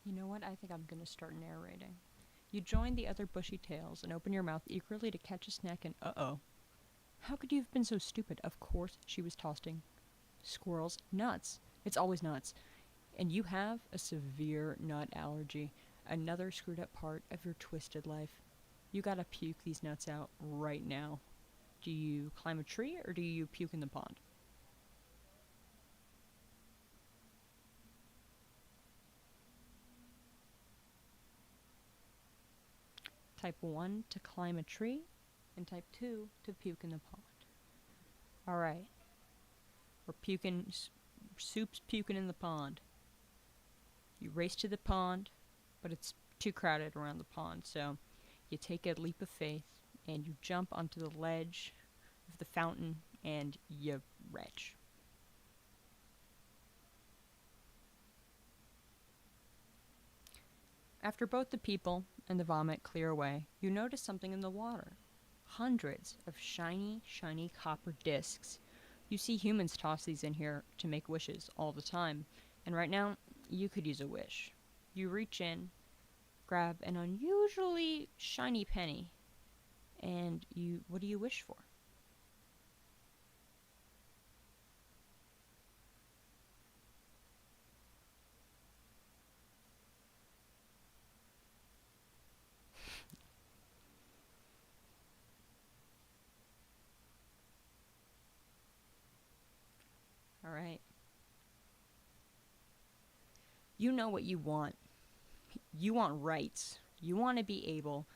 You know what? I think I'm gonna start narrating. You join the other bushy tails and open your mouth eagerly to catch a snack and uh-oh. How could you have been so stupid? Of course she was tossing squirrels nuts. It's always nuts. And you have a severe nut allergy. Another screwed up part of your twisted life. You gotta puke these nuts out right now. Do you climb a tree or do you puke in the pond? Type 1 to climb a tree, and type 2 to puke in the pond. Alright, we're puking, soup's puking in the pond. You race to the pond, but it's too crowded around the pond, so you take a leap of faith and you jump onto the ledge of the fountain and you retch. After both the people and the vomit clear away, you notice something in the water. Hundreds of shiny, shiny copper discs. You see humans toss these in here to make wishes all the time, and right now, you could use a wish. You reach in, grab an unusually shiny penny, and what do you wish for? Alright. You know what you want. You want rights. You want to be able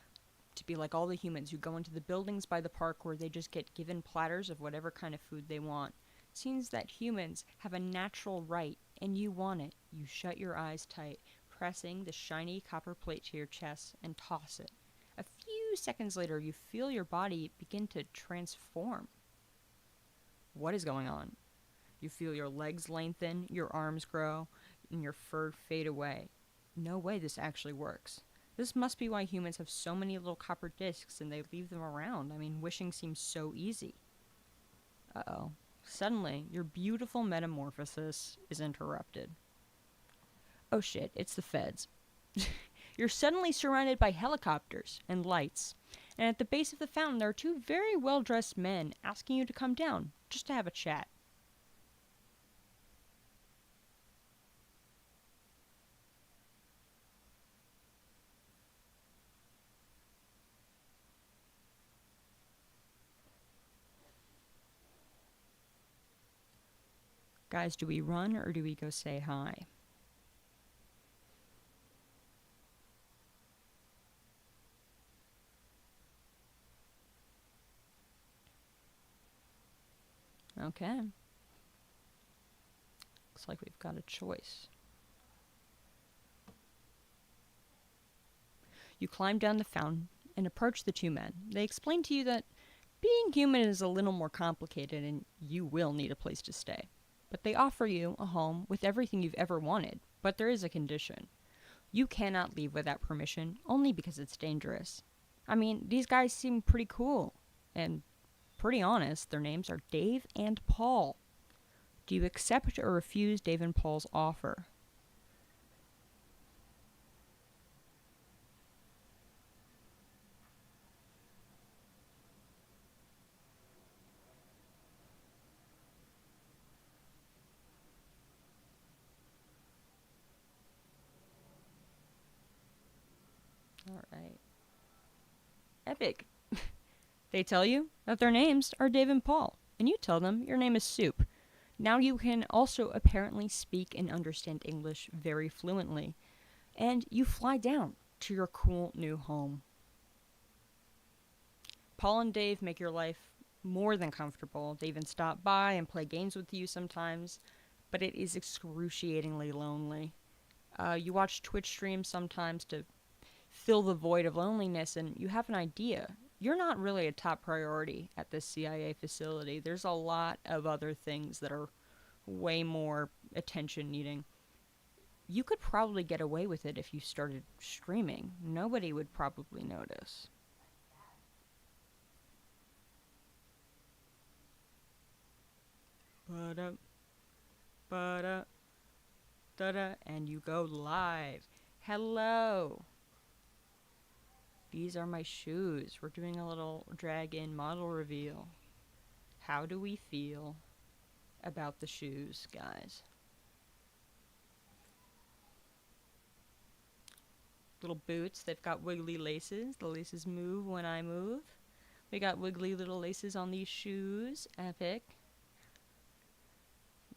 to be like all the humans who go into the buildings by the park where they just get given platters of whatever kind of food they want. It seems that humans have a natural right, and you want it. You shut your eyes tight, pressing the shiny copper plate to your chest, and toss it. A few seconds later, you feel your body begin to transform. What is going on? You feel your legs lengthen, your arms grow, and your fur fade away. No way this actually works. This must be why humans have so many little copper discs and they leave them around. I mean, wishing seems so easy. Uh oh. Suddenly, your beautiful metamorphosis is interrupted. Oh shit, it's the feds. You're suddenly surrounded by helicopters and lights. And at the base of the fountain, there are two very well dressed men asking you to come down just to have a chat. Guys, do we run or do we go say hi? Okay. Looks like we've got a choice. You climb down the fountain and approach the two men. They explain to you that being human is a little more complicated and you will need a place to stay. But they offer you a home with everything you've ever wanted. But there is a condition. You cannot leave without permission, only because it's dangerous. I mean, these guys seem pretty cool. And pretty honest, their names are Dave and Paul. Do you accept or refuse Dave and Paul's offer? Alright. Epic. They tell you that their names are Dave and Paul, and you tell them your name is Soup. Now you can also apparently speak and understand English very fluently, and you fly down to your cool new home. Paul and Dave make your life more than comfortable. They even stop by and play games with you sometimes, but it is excruciatingly lonely. You watch Twitch streams sometimes to fill the void of loneliness, and you have an idea. You're not really a top priority at this CIA facility. There's a lot of other things that are way more attention needing. You could probably get away with it if you started streaming. Nobody would probably notice. Ba-da, ba-da, da-da, and you go live. Hello. These are my shoes. We're doing a little drag-in model reveal. How do we feel about the shoes, guys? Little boots. They've got wiggly laces. The laces move when I move. We got wiggly little laces on these shoes. Epic.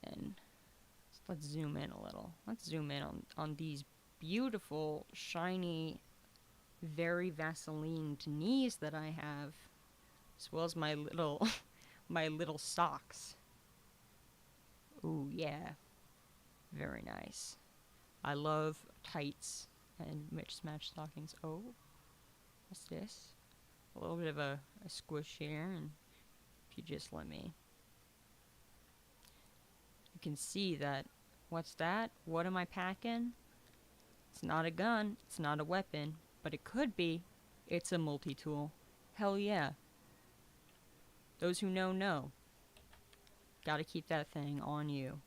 And let's zoom in a little. Let's zoom in on these beautiful, shiny, very Vaselined knees that I have, as well as my little my little socks. Ooh, yeah. Very nice. I love tights and mismatched stockings. Oh, what's this? A little bit of a squish here, and if you just let me. You can see that. What's that? What am I packing? It's not a gun. It's not a weapon. But it could be. It's a multi-tool. Hell yeah. Those who know, know. Gotta keep that thing on you.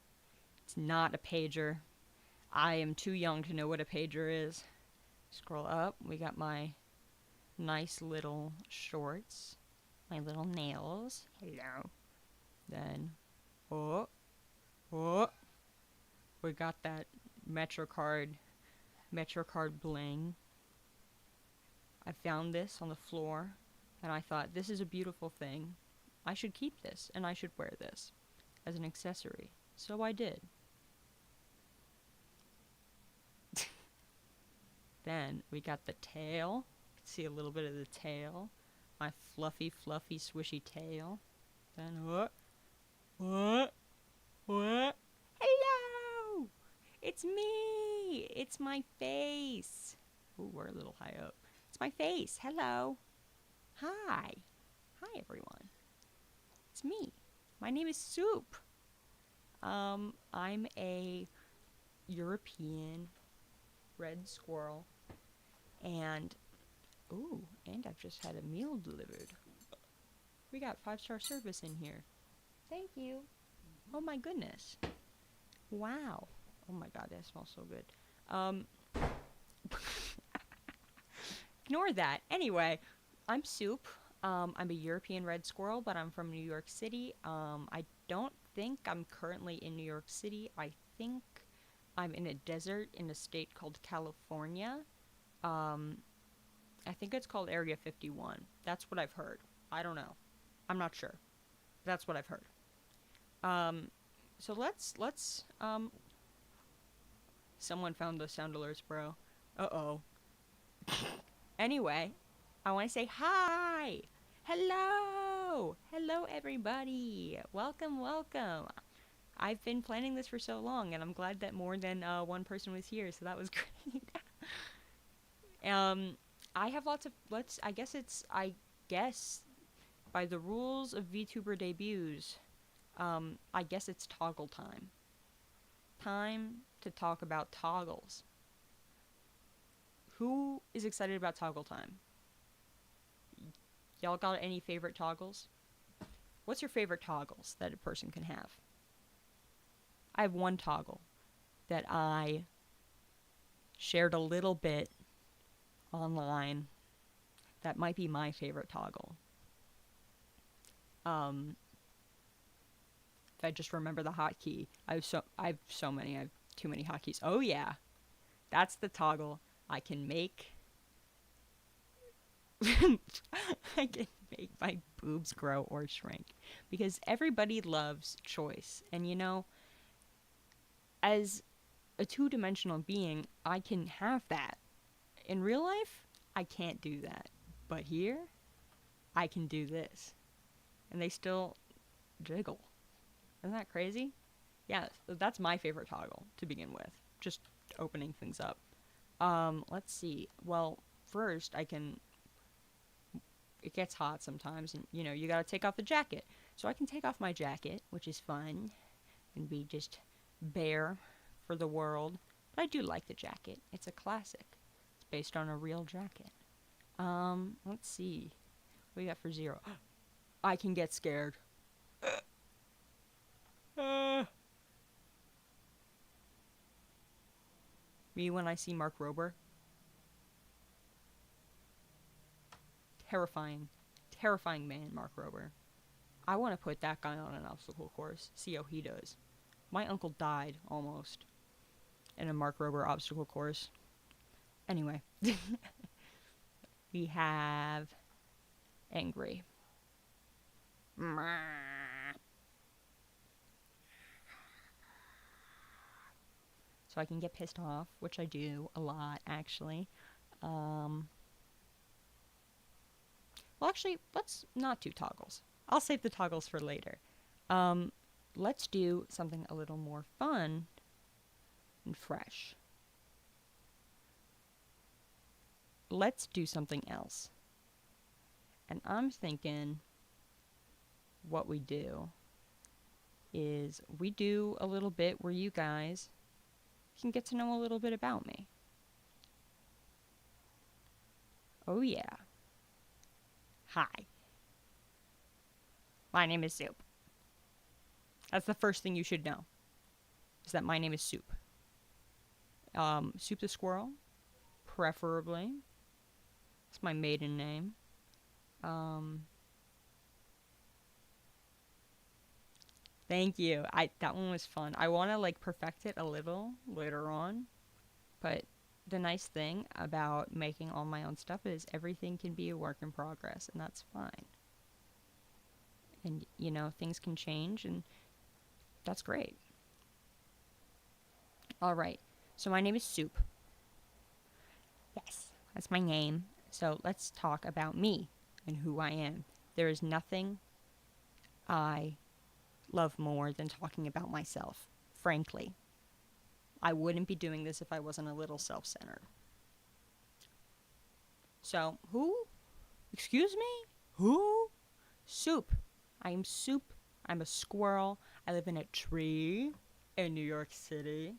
It's not a pager. I am too young to know what a pager is. Scroll up. We got my nice little shorts. My little nails. Hello. Then, oh. We got that MetroCard bling. I found this on the floor, and I thought, this is a beautiful thing. I should keep this, and I should wear this as an accessory. So I did. Then we got the tail. You can see a little bit of the tail. My fluffy, swishy tail. Then what? Hello! It's me! It's my face. Ooh, we're a little high up. It's my face. Hello. Hi. Hi, everyone. It's me. My name is Soup. I'm a European red squirrel. And I've just had a meal delivered. We got 5-star service in here. Thank you. Oh my goodness. Wow. Oh my god, that smells so good. Ignore that. Anyway, I'm Soup. I'm a European red squirrel, but I'm from New York City. I don't think I'm currently in New York City. I think I'm in a desert in a state called California. I think it's called Area 51. That's what I've heard. I don't know. I'm not sure. That's what I've heard. So let's someone found those sound alerts, bro. Uh-oh. Anyway, I want to say hi. Hello. Hello, everybody. Welcome. I've been planning this for so long, and I'm glad that more than one person was here, so that was great. I have lots of, I guess, by the rules of Vtuber debuts, I guess it's toggle time. Time to talk about toggles. Who is excited about toggle time? Y'all got any favorite toggles? What's your favorite toggles that a person can have? I have one toggle that I shared a little bit online that might be my favorite toggle. If I just remember the hotkey. I have so many. I have too many hotkeys. Oh yeah. That's the toggle I can make. I can make my boobs grow or shrink. Because everybody loves choice. And you know, as a two-dimensional being, I can have that. In real life, I can't do that. But here, I can do this. And they still jiggle. Isn't that crazy? Yeah, that's my favorite toggle to begin with. Just opening things up. Let's see. Well, first it gets hot sometimes, and you know, you gotta take off the jacket. So I can take off my jacket, which is fun, and be just bare for the world. But I do like the jacket. It's a classic. It's based on a real jacket. Let's see. What do we got for 0? I can get scared. Me when I see Mark Rober. Terrifying. Terrifying man, Mark Rober. I want to put that guy on an obstacle course, see how he does. My uncle died, almost, in a Mark Rober obstacle course. Anyway, we have angry. So I can get pissed off, which I do a lot, actually. Um, well, actually, let's not do toggles. I'll save the toggles for later. Um, let's do something a little more fun and fresh. Let's do something else. And I'm thinking what we do is we do a little bit where you guys can get to know a little bit about me. Oh, yeah. Hi. My name is Soup. That's the first thing you should know, is that my name is Soup. Soup the Squirrel, preferably. It's my maiden name. Thank you. That one was fun. I want to like perfect it a little later on, but the nice thing about making all my own stuff is everything can be a work in progress, and that's fine. And you know, things can change, and that's great. All right. So my name is Soup. Yes, that's my name. So let's talk about me and who I am. There is nothing I love more than talking about myself, frankly. I wouldn't be doing this if I wasn't a little self-centered. So, who? Excuse me? Who? Soup. I am Soup. I'm a squirrel. I live in a tree in New York City,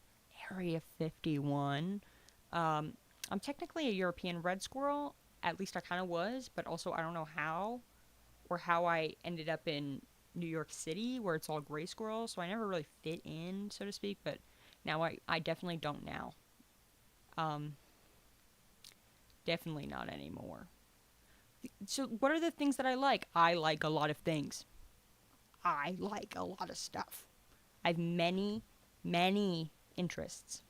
Area 51. I'm technically a European red squirrel. At least I kind of was, but also I don't know how or how I ended up in New York City where it's all gray squirrels, so I never really fit in, so to speak, but now I definitely don't now. Definitely not anymore. So what are the things that I like? I like a lot of things. I like a lot of stuff. I have many, many interests.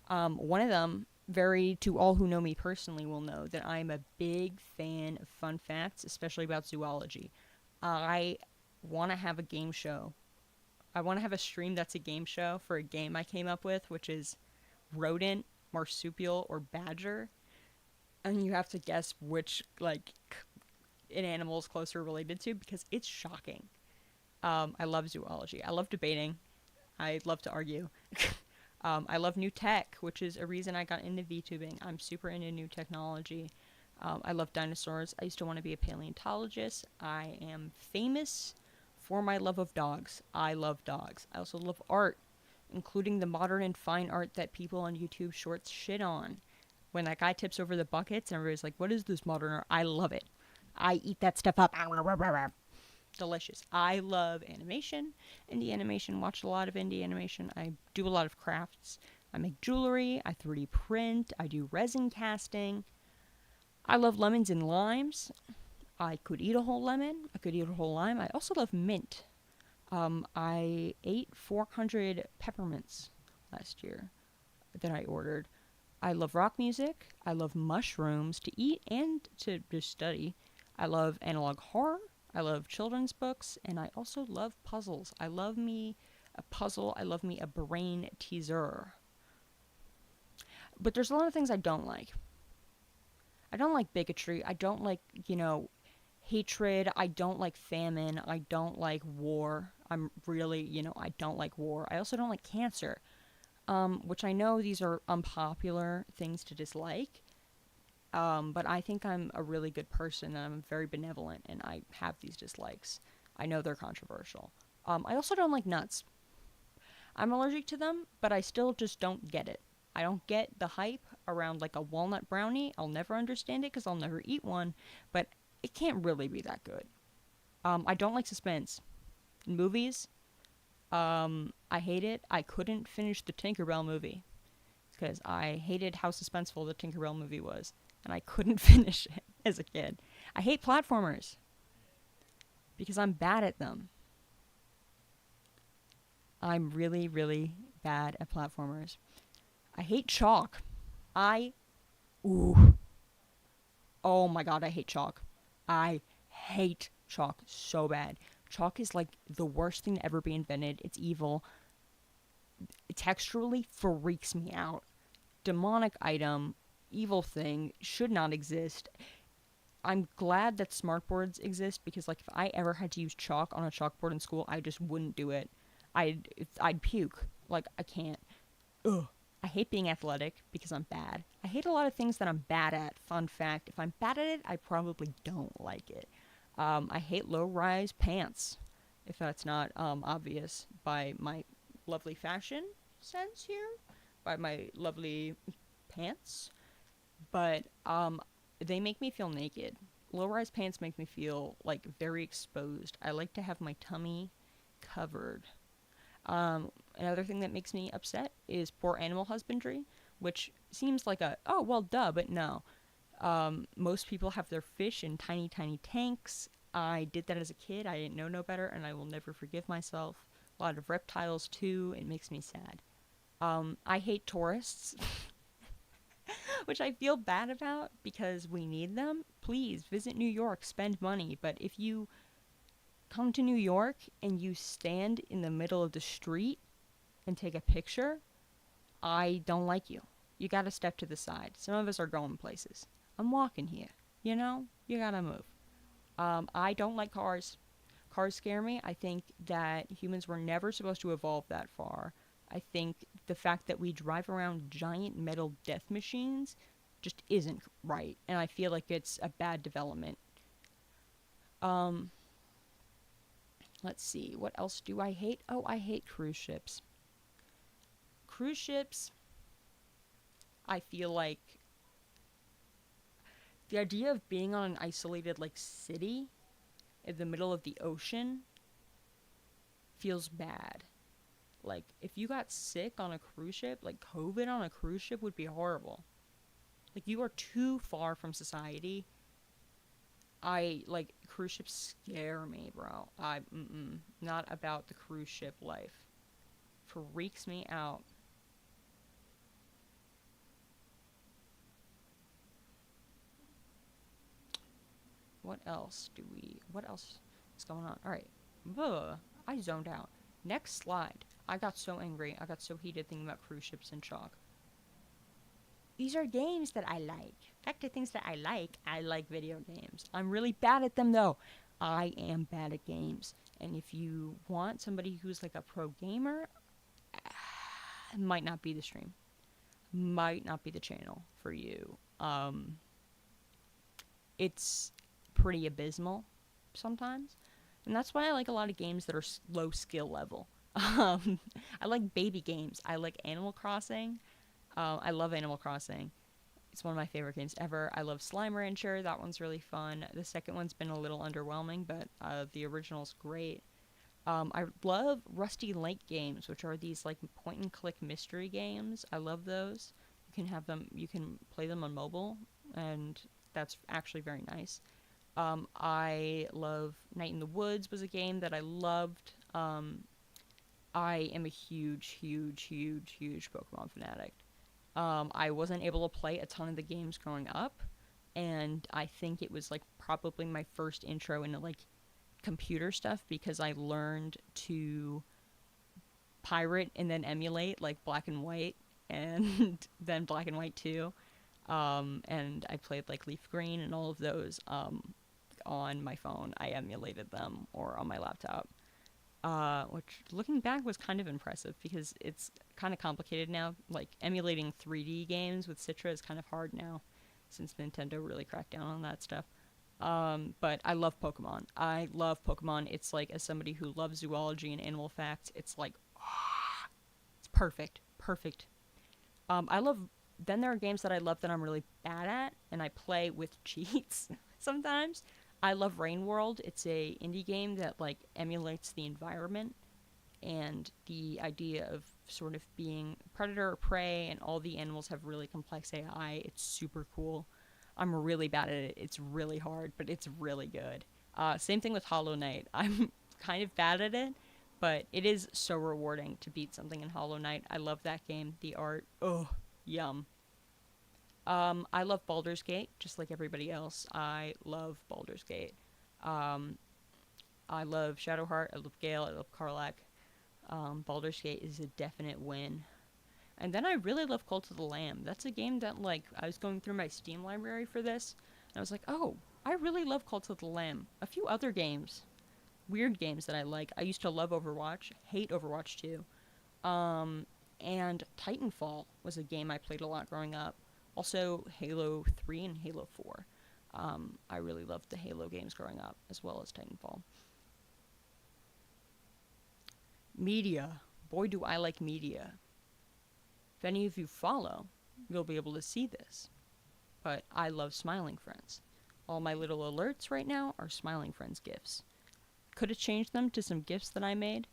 One of them, very to all who know me personally will know that I'm a big fan of fun facts, especially about zoology. I want to have a game show. I want to have a stream that's a game show for a game I came up with, which is rodent, marsupial, or badger. And you have to guess which, like, an animal is closer related to, because it's shocking. I love zoology. I love debating. I love to argue. I love new tech, which is a reason I got into VTubing. I'm super into new technology. I love dinosaurs. I used to want to be a paleontologist. I am famous for my love of dogs. I love dogs. I also love art, including the modern and fine art that people on YouTube Shorts shit on. When that guy tips over the buckets and everybody's like, what is this modern art? I love it. I eat that stuff up. Delicious. I love animation, indie animation, watch a lot of indie animation. I do a lot of crafts. I make jewelry, I 3D print, I do resin casting. I love lemons and limes. I could eat a whole lemon, I could eat a whole lime. I also love mint. I ate 400 peppermints last year that I ordered. I love rock music. I love mushrooms to eat and to just study. I love analog horror. I love children's books, and I also love puzzles. I love me a puzzle. I love me a brain teaser. But there's a lot of things I don't like. I don't like bigotry. I don't like, hatred. I don't like famine. I don't like war. I'm really, I don't like war. I also don't like cancer, which I know these are unpopular things to dislike. But I think I'm a really good person, and I'm very benevolent, and I have these dislikes. I know they're controversial. I also don't like nuts. I'm allergic to them, but I still just don't get it. I don't get the hype around like a walnut brownie. I'll never understand it because I'll never eat one, but it can't really be that good. I don't like suspense. In movies, I hate it. I couldn't finish the Tinkerbell movie. because I hated how suspenseful the Tinkerbell movie was, and I couldn't finish it as a kid. I hate platformers because I'm bad at them. I'm really, really bad at platformers. I hate chalk. I, ooh, oh my god, I hate chalk. I hate chalk so bad. Chalk is like the worst thing to ever be invented. It's evil. It texturally freaks me out. Demonic item, evil thing, should not exist. I'm glad that smartboards exist because, like, if I ever had to use chalk on a chalkboard in school, I just wouldn't do it. I'd puke. Like, I can't. Ugh. I hate being athletic because I'm bad. I hate a lot of things that I'm bad at. Fun fact, if I'm bad at it, I probably don't like it. I hate low-rise pants, if that's not obvious by my lovely fashion sense here, by my lovely pants. But they make me feel naked. Low-rise pants make me feel like very exposed. I like to have my tummy covered. Another thing that makes me upset is poor animal husbandry, which seems like a, oh, well, duh, but no. Most people have their fish in tiny, tiny tanks. I did that as a kid. I didn't know no better, and I will never forgive myself. A lot of reptiles, too. It makes me sad. I hate tourists, which I feel bad about because we need them. Please visit New York, spend money. But if you come to New York and you stand in the middle of the street and take a picture, I don't like you. You gotta step to the side. Some of us are going places. I'm walking here. You know? You gotta move. I don't like cars. Cars scare me. I think that humans were never supposed to evolve that far. I think the fact that we drive around giant metal death machines just isn't right. And I feel like it's a bad development. Let's see. What else do I hate? Oh, I hate cruise ships. Cruise ships, I feel like the idea of being on an isolated, like, city in the middle of the ocean feels bad. Like, if you got sick on a cruise ship, like, COVID on a cruise ship would be horrible. Like, you are too far from society. Cruise ships scare me, bro. Not about the cruise ship life. Freaks me out. What else is going on? Alright. I zoned out. Next slide. I got so angry. I got so heated thinking about cruise ships and chalk. These are games that I like. Back to things that I like video games. I'm really bad at them, though. I am bad at games. And if you want somebody who's like a pro gamer, it might not be the stream. Might not be the channel for you. It's pretty abysmal sometimes. And that's why I like a lot of games that are low skill level. I like baby games. I like Animal Crossing. I love Animal Crossing. It's one of my favorite games ever. I love Slime Rancher. That one's really fun. The second one's been a little underwhelming, but the original's great. I love Rusty Lake games, which are these like point and click mystery games. I love those. You can play them on mobile, and that's actually very nice. I love Night in the Woods was a game that I loved. I am a huge Pokemon fanatic. I wasn't able to play a ton of the games growing up, and I think it was like probably my first intro into like computer stuff because I learned to pirate and then emulate like Black and White and then Black and White 2. And I played like Leaf Green and all of those on my phone. I emulated them or on my laptop. Which looking back was kind of impressive because it's kind of complicated now. Like emulating 3D games with Citra is kind of hard now since Nintendo really cracked down on that stuff. But I love Pokemon. It's like, as somebody who loves zoology and animal facts, it's like, it's perfect. Then there are games that I love that I'm really bad at, and I play with cheats sometimes. I love Rain World. It's a indie game that like emulates the environment, and the idea of sort of being predator or prey, and all the animals have really complex AI. It's super cool. I'm really bad at it. It's really hard, but it's really good. Same thing with Hollow Knight. I'm kind of bad at it, but it is so rewarding to beat something in Hollow Knight. I love that game. The art, oh, yum. I love Baldur's Gate, just like everybody else. I love Baldur's Gate. Um, I love Shadowheart. I love Gale. I love Karlach. Baldur's Gate is a definite win. And then I really love Cult of the Lamb. That's a game that, like, I was going through my Steam library for this, and I was like, oh, I really love Cult of the Lamb. A few other games, weird games that I like. I used to love Overwatch, hate Overwatch 2. And Titanfall was a game I played a lot growing up. Also, Halo 3 and Halo 4. I really loved the Halo games growing up, as well as Titanfall. Media. Boy, do I like media. If any of you follow, you'll be able to see this. But I love Smiling Friends. All my little alerts right now are Smiling Friends gifs. Could have changed them to some gifs that I made.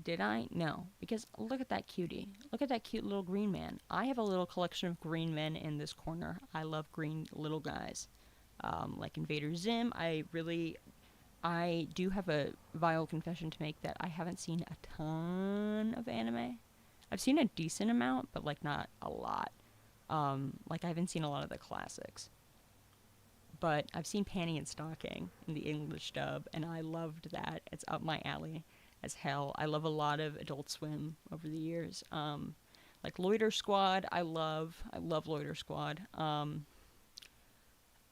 Did I? No. Because look at that cutie. Look at that cute little green man. I have a little collection of green men in this corner. I love green little guys. Like Invader Zim. I do have a vile confession to make that I haven't seen a ton of anime. I've seen a decent amount, but, like, not a lot. Like, I haven't seen a lot of the classics. But I've seen Panty and Stocking in the English dub, and I loved that. It's up my alley as hell. I love a lot of Adult Swim over the years. Like Loiter Squad, I love Loiter Squad.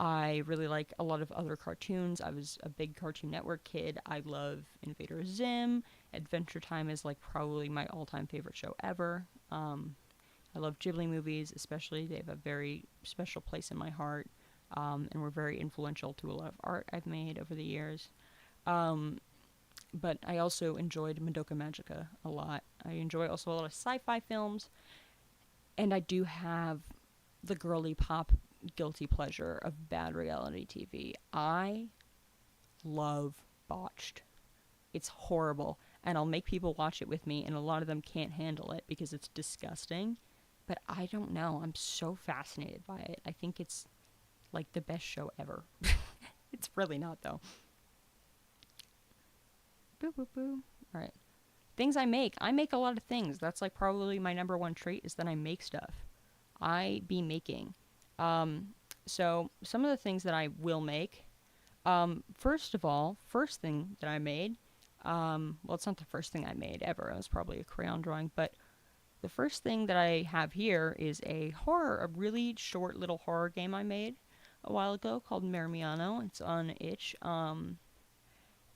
I really like a lot of other cartoons. I was a big Cartoon Network kid. I love Invader Zim. Adventure Time is, like, probably my all-time favorite show ever. I love Ghibli movies, especially. They have a very special place in my heart, and were very influential to a lot of art I've made over the years. But I also enjoyed Madoka Magica a lot. I enjoy also a lot of sci-fi films, and I do have the girly pop guilty pleasure of bad reality TV. I love Botched. It's horrible, and I'll make people watch it with me, and a lot of them can't handle it because it's disgusting. But I don't know. I'm so fascinated by it. I think it's, like, the best show ever. It's really not, though. Boo, boo, boo. All right. Things I make. I make a lot of things. That's, like, probably my number one trait is that I make stuff. I be making. So some of the things that I will make, first of all, first thing that I made, well, it's not the first thing I made ever. It was probably a crayon drawing, but the first thing that I have here is a really short little horror game I made a while ago called Mermiano. It's on itch.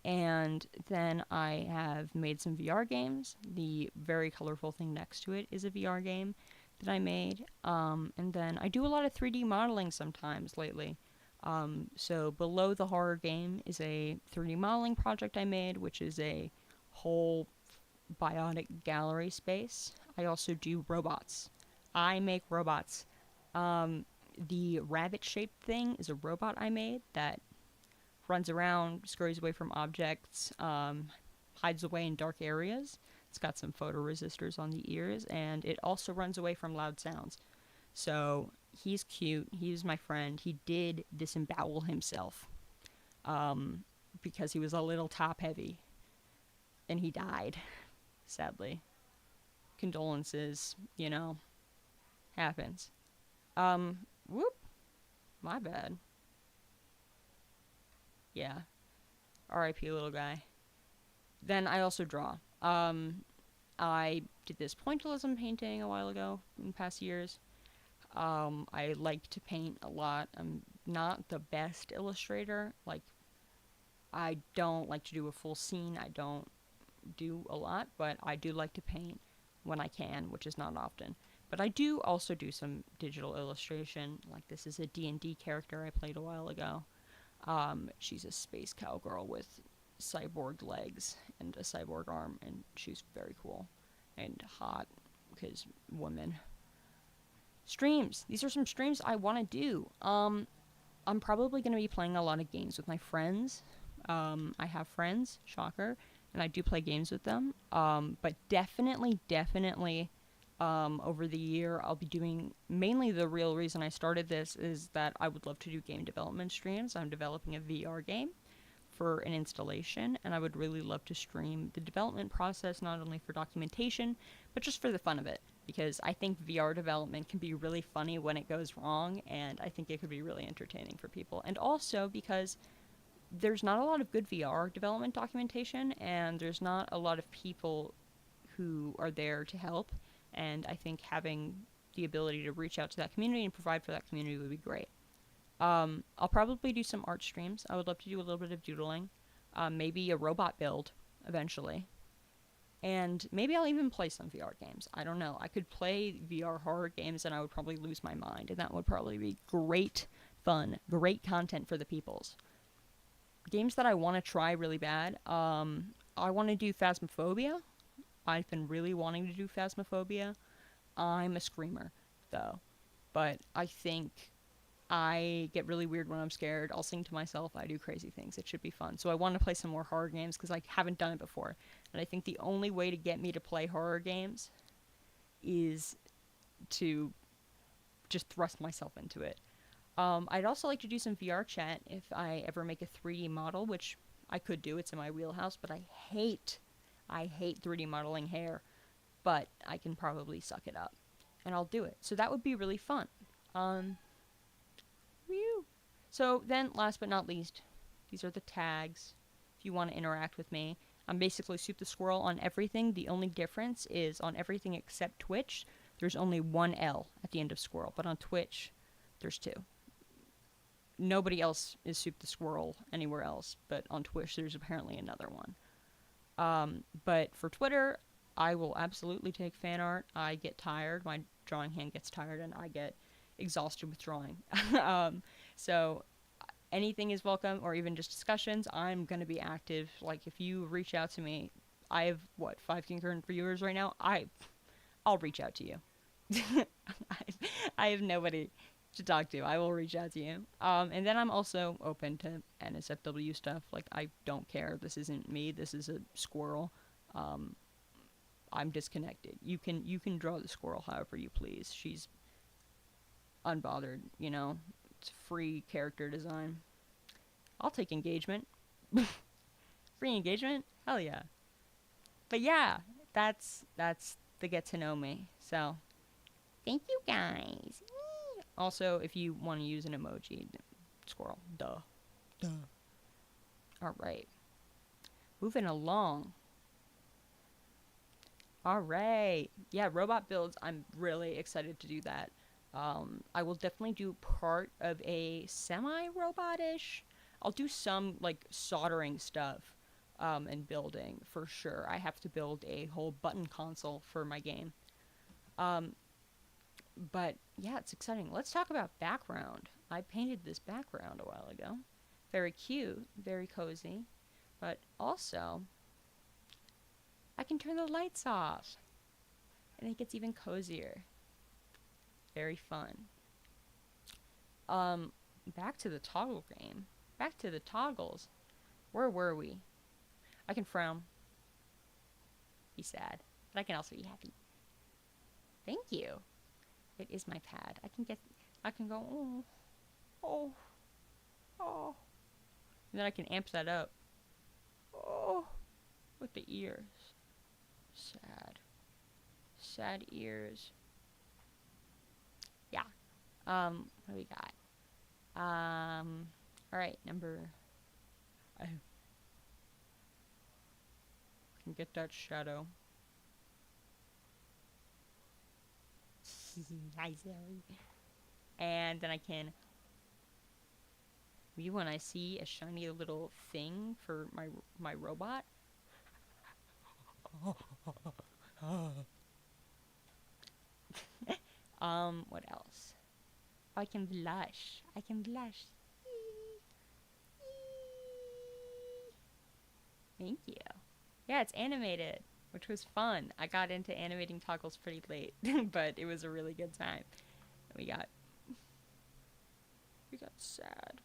And then I have made some VR games. The very colorful thing next to it is a VR game that I made. And then I do a lot of 3D modeling sometimes lately. So below the horror game is a 3D modeling project I made, which is a whole biotic gallery space. I also do robots. I make robots. The rabbit-shaped thing is a robot I made that runs around, scurries away from objects, hides away in dark areas. It's got some photoresistors on the ears, and it also runs away from loud sounds. So he's cute. He's my friend. He did disembowel himself because he was a little top-heavy, and he died, sadly. Condolences, happens. Whoop. My bad. Yeah. R.I.P. little guy. Then I also draw. I did this pointillism painting a while ago in past years. I like to paint a lot. I'm not the best illustrator. Like, I don't like to do a full scene. I don't do a lot, but I do like to paint when I can, which is not often. But I do also do some digital illustration. Like, this is a D&D character I played a while ago. She's a space cowgirl with cyborg legs and a cyborg arm, and she's very cool and hot, because women. Streams. These are some streams I want to do. I'm probably going to be playing a lot of games with my friends. I have friends, shocker, and I do play games with them. But definitely, over the year, I'll be doing mainly the real reason I started this is that I would love to do game development streams. I'm developing a VR game for an installation, and I would really love to stream the development process not only for documentation, but just for the fun of it. Because I think VR development can be really funny when it goes wrong, and I think it could be really entertaining for people. And also because there's not a lot of good VR development documentation, and there's not a lot of people who are there to help. And I think having the ability to reach out to that community and provide for that community would be great. I'll probably do some art streams. I would love to do a little bit of doodling, maybe a robot build eventually. And maybe I'll even play some VR games. I don't know. I could play VR horror games and I would probably lose my mind, and that would probably be great fun, great content for the peoples. Games that I want to try really bad. I want to do Phasmophobia. I've been really wanting to do Phasmophobia. I'm a screamer, though. But I think I get really weird when I'm scared. I'll sing to myself. I do crazy things. It should be fun. So I want to play some more horror games because I haven't done it before. And I think the only way to get me to play horror games is to just thrust myself into it. I'd also like to do some VR chat if I ever make a 3D model, which I could do. It's in my wheelhouse, but I hate 3D modeling hair. But I can probably suck it up. And I'll do it. So that would be really fun. Whew. So then, last but not least, these are the tags. If you want to interact with me, I'm basically Soup the Squirrel on everything. The only difference is on everything except Twitch, there's only one L at the end of Squirrel. But on Twitch, there's two. Nobody else is Soup the Squirrel anywhere else, but on Twitch there's apparently another one. But for Twitter, I will absolutely take fan art. I get tired, my drawing hand gets tired, and I get exhausted with drawing. So anything is welcome, or even just discussions. I'm going to be active. Like, if you reach out to me, I have, 5 concurrent viewers right now? I'll reach out to you. I have nobody to talk to. I will reach out to you. And then I'm also open to NSFW stuff. Like, I don't care. This isn't me. This is a squirrel. I'm disconnected. You can draw the squirrel however you please. She's unbothered, you know. It's free character design. I'll take engagement. Free engagement? Hell yeah. But yeah, that's the get to know me. So, thank you guys. Also, if you want to use an emoji, squirrel. Duh. Alright. Moving along. Alright. Yeah, robot builds. I'm really excited to do that. I will definitely do part of a semi-robot-ish. I'll do some, like, soldering stuff, and building, for sure. I have to build a whole button console for my game. But, yeah, it's exciting. Let's talk about background. I painted this background a while ago. Very cute, very cozy. But also, I can turn the lights off. And it gets even cozier. Very fun. Back to the toggle game. Back to the toggles. Where were we? I can frown. Be sad. But I can also be happy. Thank you. It is my pad. I can go, oh. And then I can amp that up. Oh, with the ears. Sad. Sad ears. Yeah. What do we got? Alright, I can get that shadow. Nice. And then I can, when I see a shiny little thing for my robot. What else? I can blush. Thank you. Yeah, it's animated, which was fun. I got into animating toggles pretty late, but it was a really good time. We got sad.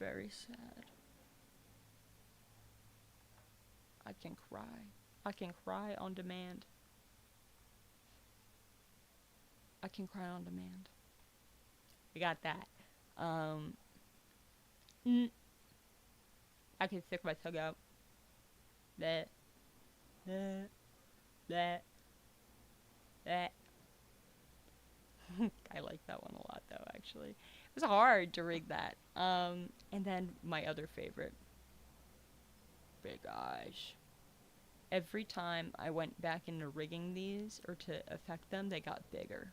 very sad. I can cry. I can cry on demand. I can cry on demand. We got that. Um, I can stick my tongue out. That, that, that, that. I like that one a lot, though, actually. It was hard to rig that. And then my other favorite. Big eyes. Every time I went back into rigging these, or to affect them, they got bigger.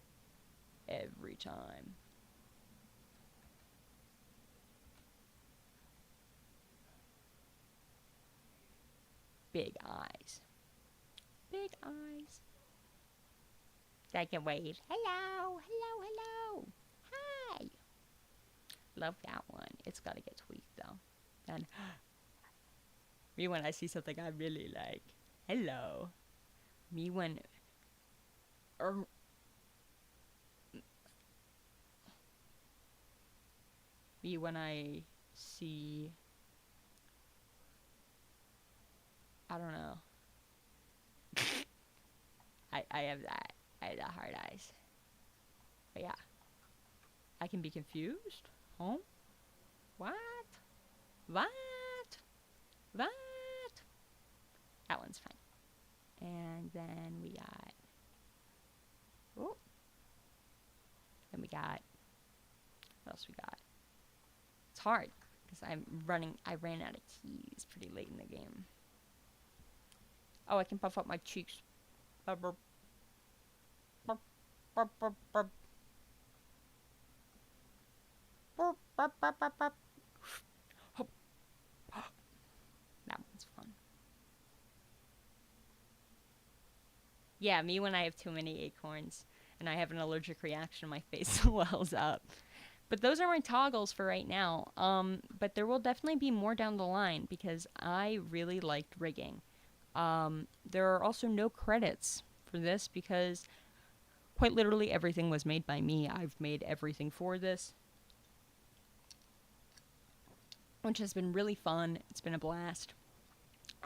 Every time. Big eyes. Big eyes. They can wave. Hello, hello, hello. Hi. Love that one. It's got to get tweaked, though. And me when I see something I really like. Hello. Me when... Er, me when I see... I don't know. I have that. I have the hard eyes. But yeah. I can be confused. Huh? What? What? What? That one's fine. And then we got... Oh. Then we got... What else we got? It's hard. Because I ran out of keys pretty late in the game. Oh, I can puff up my cheeks. Burp, burp. Burp, burp, burp, burp. Burp, burp, burp, burp, burp. That one's fun. Yeah, me when I have too many acorns and I have an allergic reaction, my face swells up. But those are my toggles for right now. But there will definitely be more down the line because I really liked rigging. There are also no credits for this because quite literally everything was made by me. I've made everything for this, which has been really fun. It's been a blast.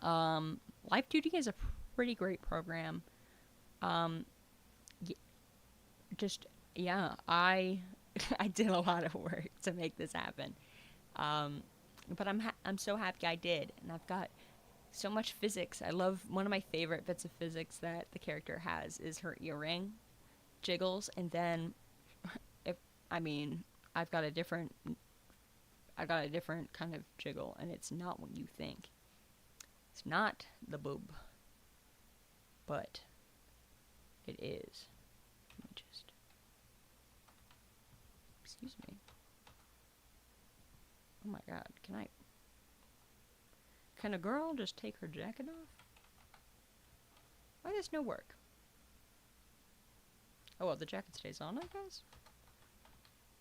Life Duty is a pretty great program. I I did a lot of work to make this happen. But I'm so happy I did, and I've got so much physics. I love one of my favorite bits of physics that the character has is her earring jiggles, and then I've got a different kind of jiggle, and it's not what you think. It's not the boob, but it is. Let me just... Excuse me. Oh my god, can a girl just take her jacket off? Why does no work? Oh well, the jacket stays on, I guess?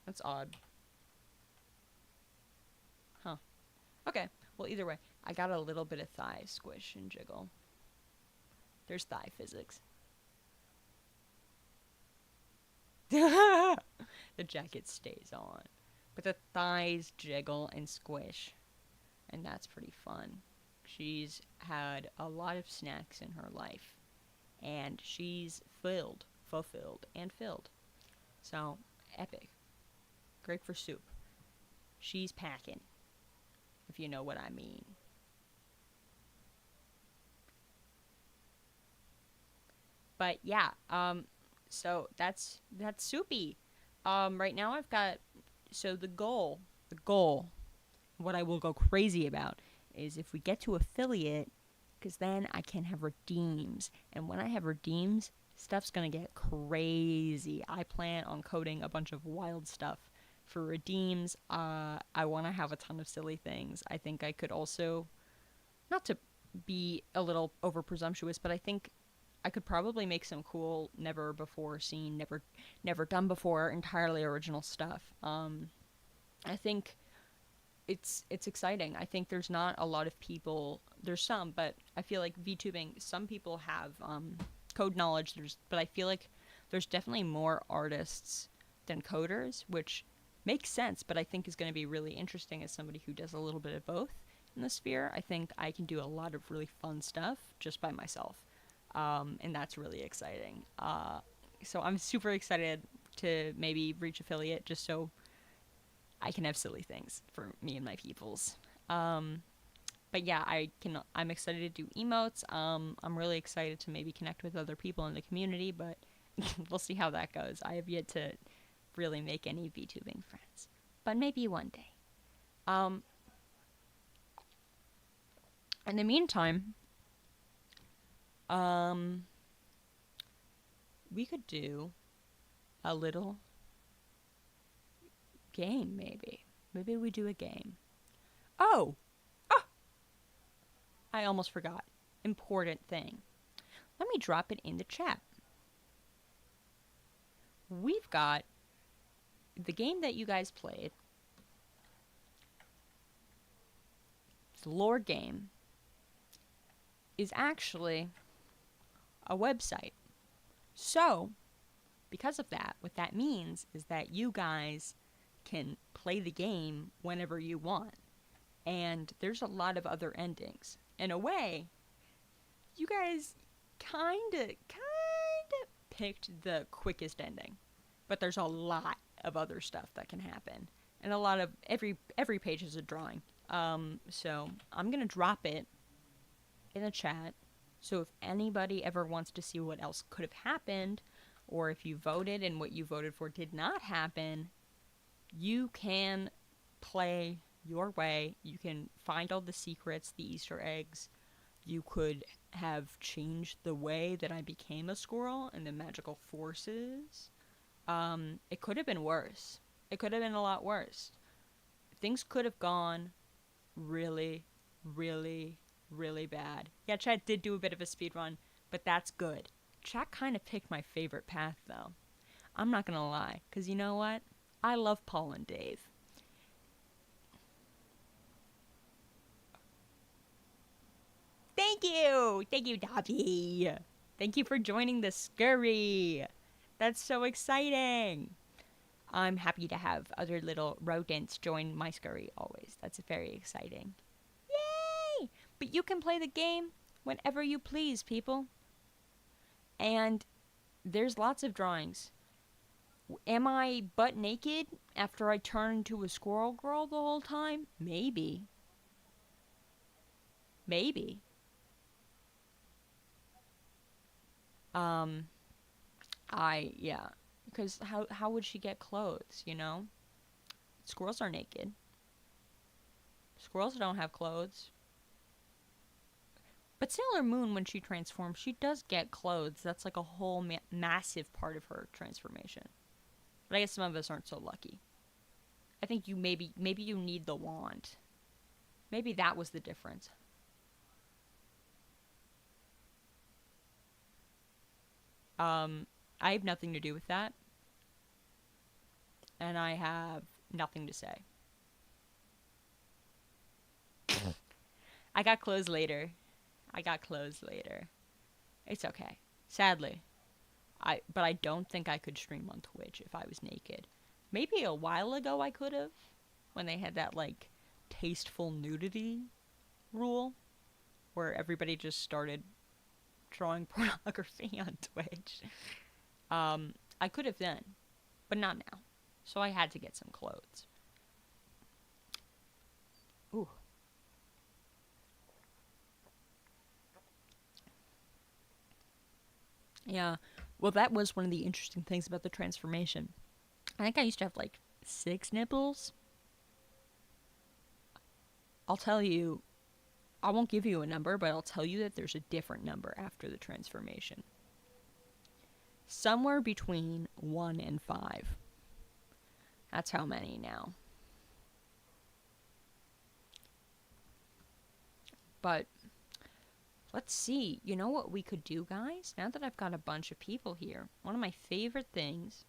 That's odd. Huh. Okay, well either way, I got a little bit of thigh squish and jiggle. There's thigh physics. The jacket stays on. But the thighs jiggle and squish. And that's pretty fun. She's had a lot of snacks in her life. And she's fulfilled, and filled. So, epic. Great for soup. She's packing. If you know what I mean. But yeah, so that's soupy. Right now I've got, so the goal, what I will go crazy about is if we get to affiliate, because then I can have redeems. And when I have redeems, stuff's gonna get crazy. I plan on coding a bunch of wild stuff for redeems. I want to have a ton of silly things. I think I could also, not to be a little over presumptuous, but I think I could probably make some cool, never before seen, never done before, entirely original stuff. I think it's exciting. I think there's not a lot of people. There's some, but I feel like VTubing, some people have code knowledge. But I feel like there's definitely more artists than coders, which makes sense, but I think is going to be really interesting as somebody who does a little bit of both in the sphere. I think I can do a lot of really fun stuff just by myself, and that's really exciting. So I'm super excited to maybe reach affiliate just so I can have silly things for me and my peoples. But yeah, I'm excited to do emotes. I'm really excited to maybe connect with other people in the community, but we'll see how that goes. I have yet to really make any VTubing friends, but maybe one day. In the meantime, we could do a little game, maybe. Maybe we do a game. Oh! I almost forgot. Important thing. Let me drop it in the chat. We've got the game that you guys played. The lore game is actually a website. So, because of that, what that means is that you guys can play the game whenever you want. And there's a lot of other endings. In a way, you guys kinda picked the quickest ending. But there's a lot of other stuff that can happen. And a lot of every page is a drawing. So I'm gonna drop it in the chat. So if anybody ever wants to see what else could have happened, or if you voted and what you voted for did not happen, you can play your way. You can find all the secrets, the Easter eggs. You could have changed the way that I became a squirrel and the magical forces. It could have been worse. It could have been a lot worse. Things could have gone really, really, really bad. Yeah, Chat did do a bit of a speed run, but that's good. Chat kind of picked my favorite path, though. I'm not gonna lie, because you know what? I love Paul and Dave. Thank you, Dobby. Thank you for joining the scurry. That's so exciting. I'm happy to have other little rodents join my scurry always. That's very exciting. Yay! But you can play the game whenever you please, people. And there's lots of drawings. Am I butt naked after I turn into a squirrel girl the whole time? Maybe. Maybe. Yeah. Because how would she get clothes, you know? Squirrels are naked. Squirrels don't have clothes. But Sailor Moon, when she transforms, she does get clothes. That's like a whole massive part of her transformation. But I guess some of us aren't so lucky. I think you maybe you need the wand. Maybe that was the difference. I have nothing to do with that. And I have nothing to say. I got clothes later. It's okay. Sadly. But I don't think I could stream on Twitch if I was naked. Maybe a while ago I could have. When they had that, like, tasteful nudity rule. Where everybody just started drawing pornography on Twitch. I could have then. But not now. So I had to get some clothes. Ooh. Yeah. Well, that was one of the interesting things about the transformation. I think I used to have like 6 nipples. I'll tell you, I won't give you a number, but I'll tell you that there's a different number after the transformation. Somewhere between 1 and 5. That's how many now. But let's see. You know what we could do, guys? Now that I've got a bunch of people here, one of my favorite things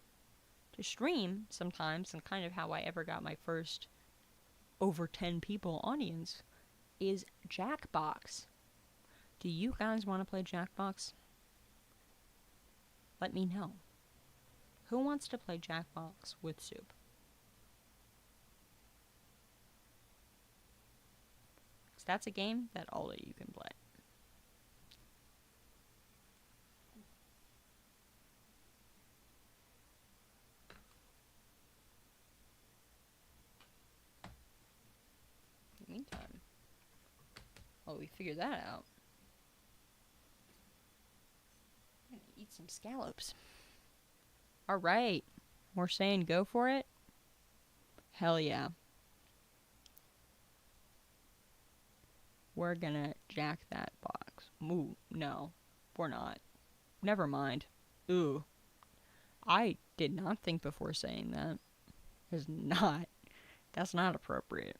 to stream sometimes, and kind of how I ever got my first over 10 people audience, is Jackbox. Do you guys want to play Jackbox? Let me know. Who wants to play Jackbox with Soup? that's a game that all of you can play. In the meantime, while we figure that out, I'm gonna eat some scallops. All right, we're saying go for it. Hell yeah. We're gonna jack that box. Ooh, no, we're not. Never mind. Ooh, I did not think before saying that. Is not. That's not appropriate.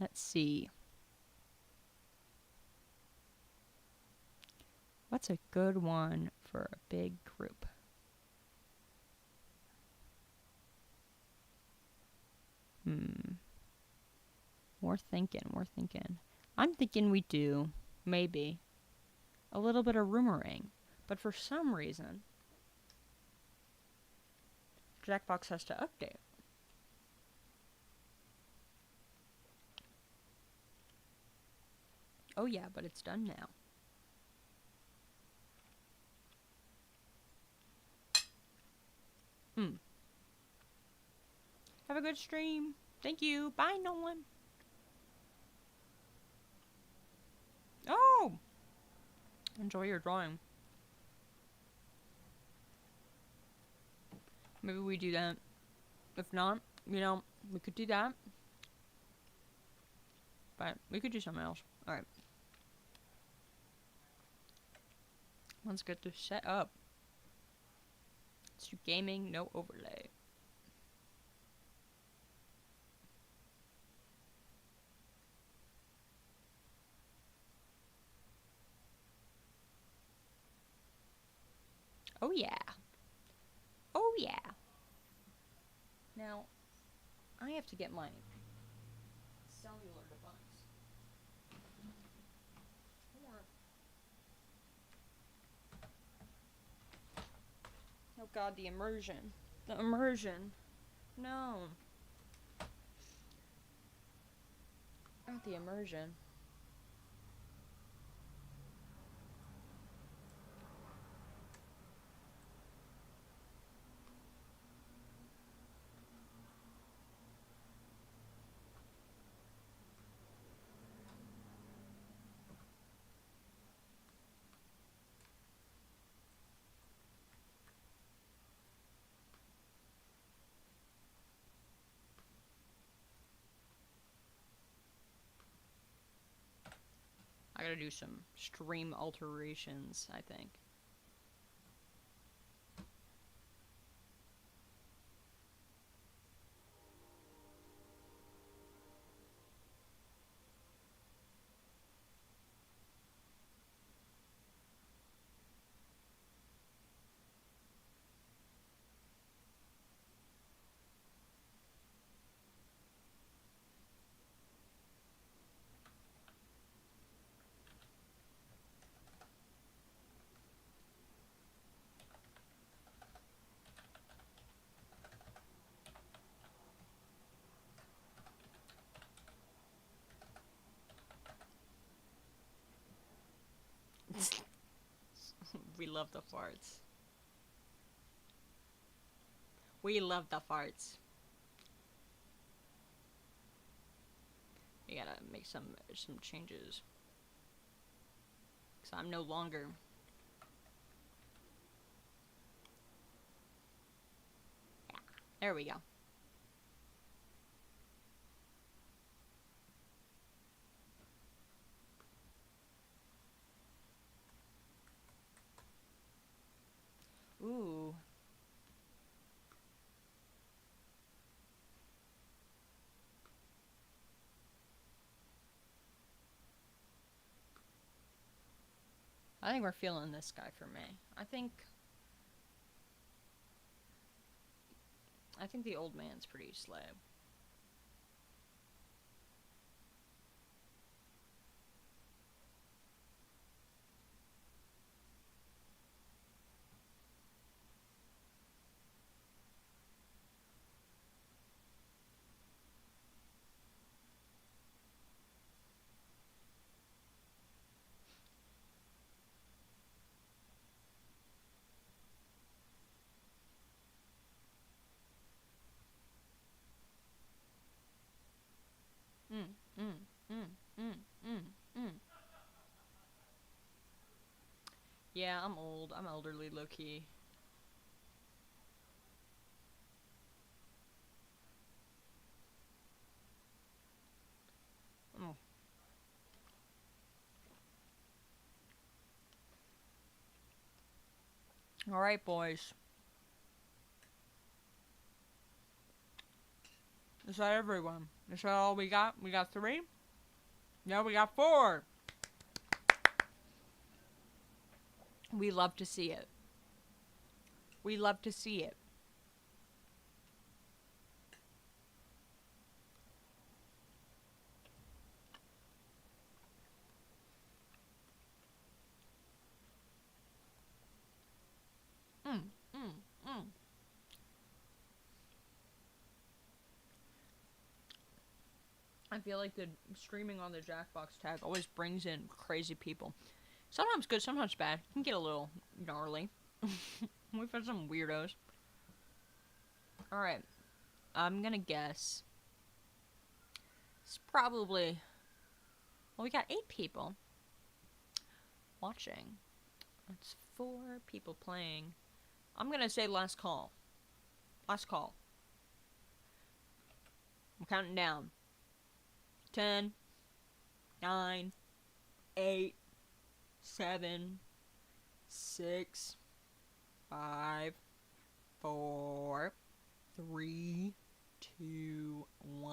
Let's see. What's a good one for a big group? We're thinking. I'm thinking we do, maybe, a little bit of rumoring. But for some reason, Jackbox has to update. Oh yeah, but it's done now. Have a good stream. Thank you. Bye, Nolan. Oh! Enjoy your drawing. Maybe we do that. If not, we could do that. But we could do something else. Alright. Let's get this set up. Let's do gaming, no overlay. Oh yeah. Oh yeah. Now, I have to get my cellular device. Oh god, the immersion. The immersion. No. Not the immersion. I gotta do some stream alterations, I think. We love the farts. We love the farts. We gotta make some changes. Cause I'm no longer. Yeah, there we go. Ooh. I think we're feeling this guy for me. I think the old man's pretty slay. Yeah, I'm old. I'm elderly, low-key. Oh. Alright, boys. Is that everyone? Is that all we got? We got 3? No, we got 4! We love to see it. We love to see it. Mm, mm, mm. I feel like the streaming on the Jackbox tag always brings in crazy people. Sometimes good, sometimes bad. It can get a little gnarly. We've had some weirdos. Alright. I'm gonna guess. It's probably... Well, we got 8 people watching. That's 4 people playing. I'm gonna say last call. Last call. I'm counting down. 10, 9, 8, 7, 6, 5, 4, 3, 2, 1.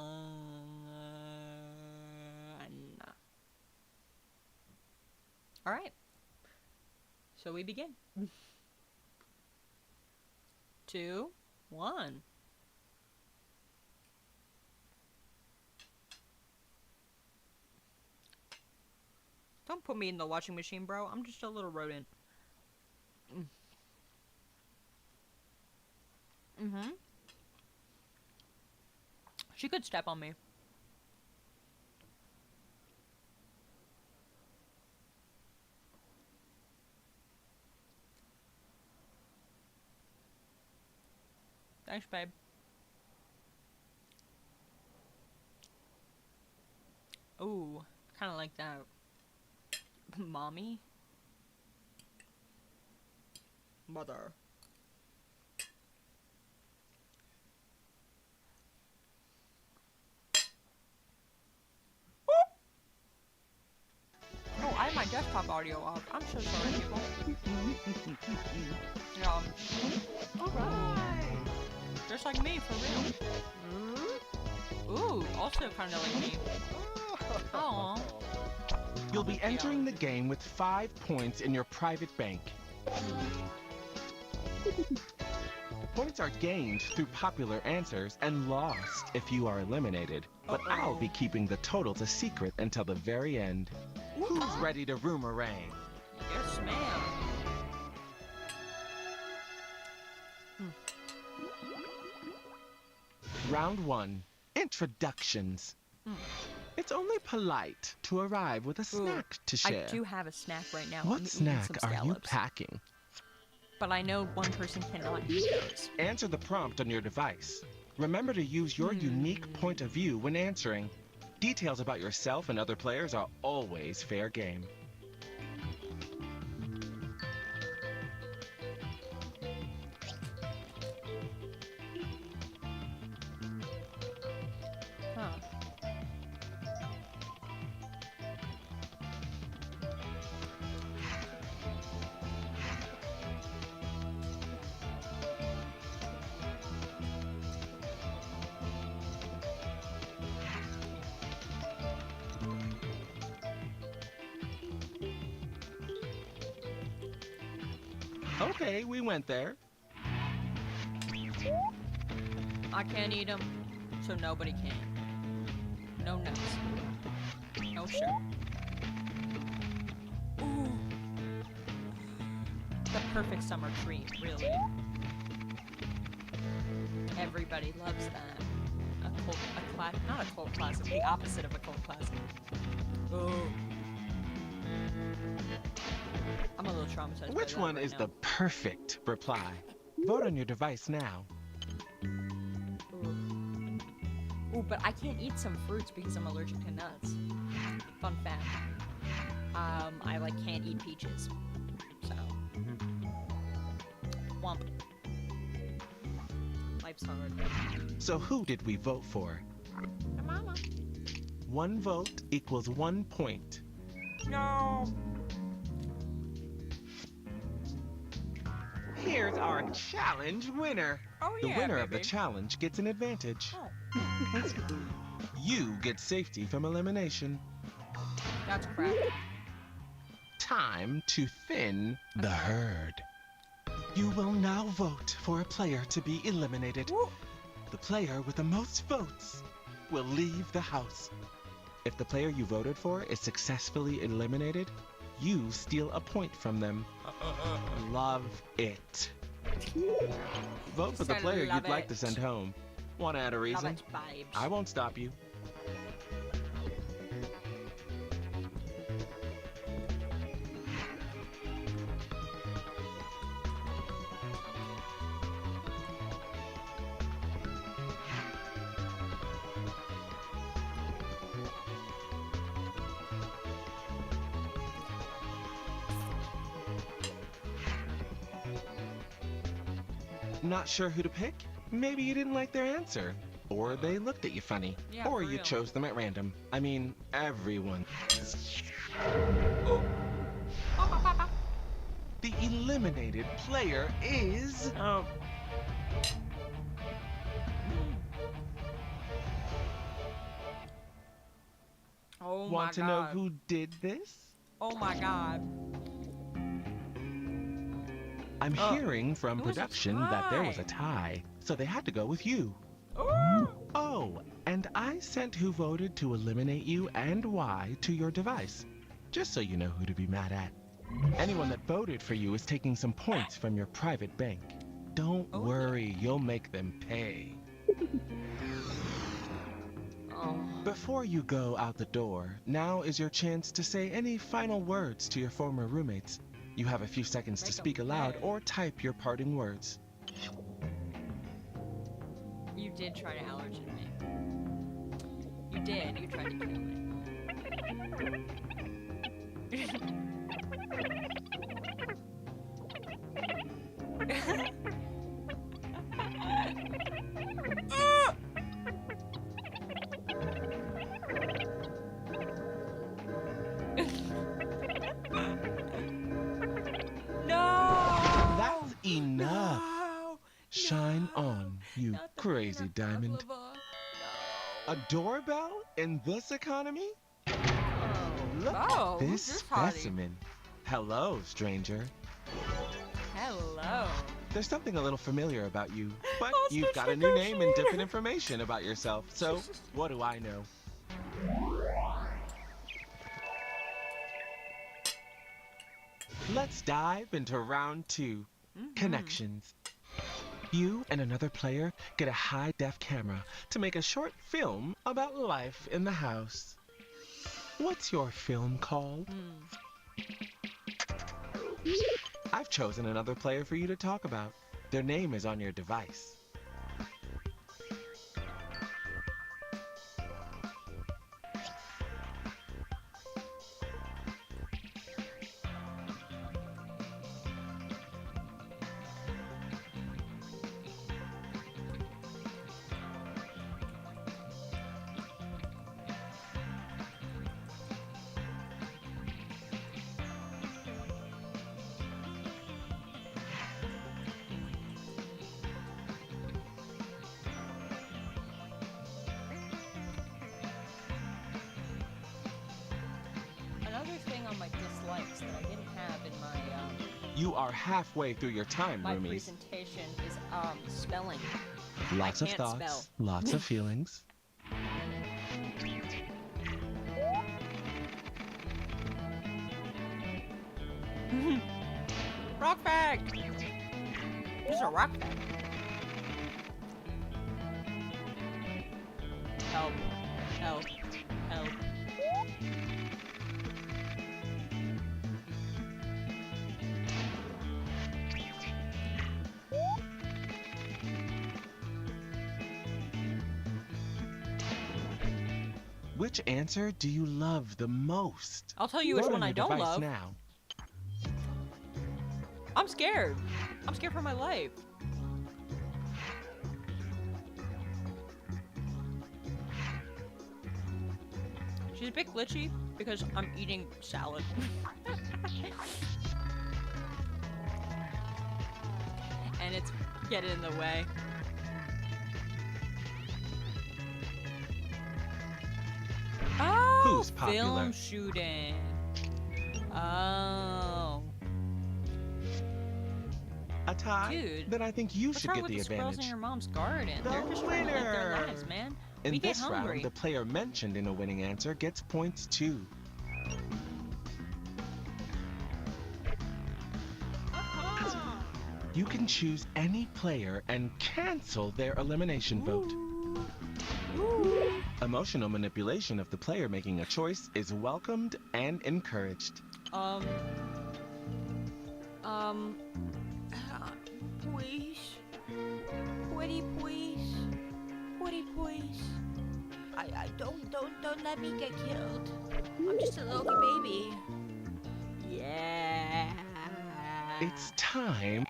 Alright. So we begin. 2, 1. Don't put me in the washing machine, bro. I'm just a little rodent. Mm-hmm. She could step on me. Thanks, babe. Ooh, kind of like that. Mommy? Mother. Oh, I have my desktop audio off. I'm so sorry, people. Yeah. Alright. Just like me, for real. Ooh, also kind of like me. Aww. You'll be entering the game with 5 points in your private bank. Points are gained through popular answers and lost if you are eliminated. But I'll be keeping the totals a secret until the very end. Who's ready to roomerang? Yes, ma'am. Round 1. Introductions. It's only polite to arrive with a snack to share. I do have a snack right now. What snack are you packing? But I know one person cannot eat those. Answer the prompt on your device. Remember to use your unique point of view when answering. Details about yourself and other players are always fair game. Huh. Okay, we went there. I can't eat them, so nobody can. No nuts. No sugar. Ooh. The perfect summer treat, really. Everybody loves that. Not a cult classic, the opposite of a cult classic. Ooh. I'm a little traumatized. Which one is the perfect reply? Vote on your device now. Ooh, but I can't eat some fruits because I'm allergic to nuts. Fun fact. I can't eat peaches. So Womp. Life's hard. So who did we vote for? Mama. 1 vote equals 1 point. No. Here's our challenge winner. Oh The yeah, winner of the baby. challenge gets an advantage. Oh, You get safety from elimination. that's crap. Time to thin the herd. You will now vote for a player to be eliminated. Woo. The player with the most votes will leave the house. If the player you voted for is successfully eliminated, you steal a point from them. Love it. Vote for the Said player love you'd like to it. send home. Want to add a Love reason? it, babes. I won't stop you. Not sure who to pick? Maybe you didn't like their answer. Or they looked at you funny. Yeah, or for you real. chose them at random. I mean, everyone. The eliminated player is... Oh. Oh my Want to god. know who did this? Oh my god. I'm Oh, hearing from it was a production that there was a tie. tie, so they had to go with you. Ooh. Oh, and I sent who voted to eliminate you and why to your device, just so you know who to be mad at. Anyone that voted for you is taking some points from your private bank. Don't Oh, worry, you'll make them pay. Oh. Before you go out the door, now is your chance to say any final words to your former roommates. You have a few seconds to Make 'em speak aloud pay. or type your parting words. You did try to allergen me. You did. You tried to kill me. No! That's enough. No! Shine No! on, you Not the crazy peanut diamond. pavlova. A doorbell in this economy? No. Look Oh, at who's this hottie? specimen. Hello, stranger. Hello. There's something a little familiar about you, but Oh, you've got a new name and different information about yourself, so what do I know? Let's dive into round 2, connections. You and another player get a high-def camera to make a short film about life in the house. What's your film called? I've chosen another player for you to talk about. Their name is on your device. Another thing on my dislikes that I didn't have in You are halfway through your time, my roomies. presentation is spelling. Lots of can't thoughts, spell. lots of feelings. Rock fact. This is a rock fact. Help! Help! Help! Which answer do you love the most? I'll tell you which Vote one on I your don't device love. now. I'm scared. I'm scared for my life. She's a bit glitchy because I'm eating salad. And it's getting in the way. Oh, Who's popular? film shooting. Oh. A tie? Dude, Then I think you What's should wrong get with the the squirrels in advantage. your mom's garden? The They're just trying to live their winner! lives, man. In We get this hungry. round, the player mentioned in a winning answer gets points too. You can choose any player and cancel their elimination vote. Emotional manipulation of the player making a choice is welcomed and encouraged. Please. Pretty please. I don't let me get killed. I'm just a little baby. Yeah. It's time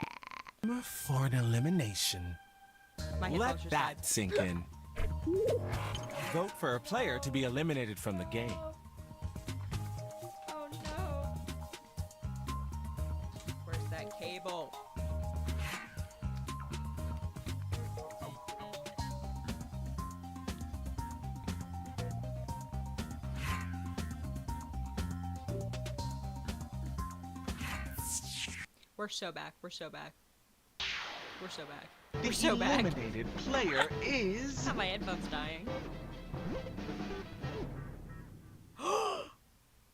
for an elimination. My headphones Let just that died. sink in. Vote for a player to be eliminated from the game. Oh no. Where's that cable? We're so back. We're so back. We're so back. The We're so back. eliminated player is... My headphone's dying.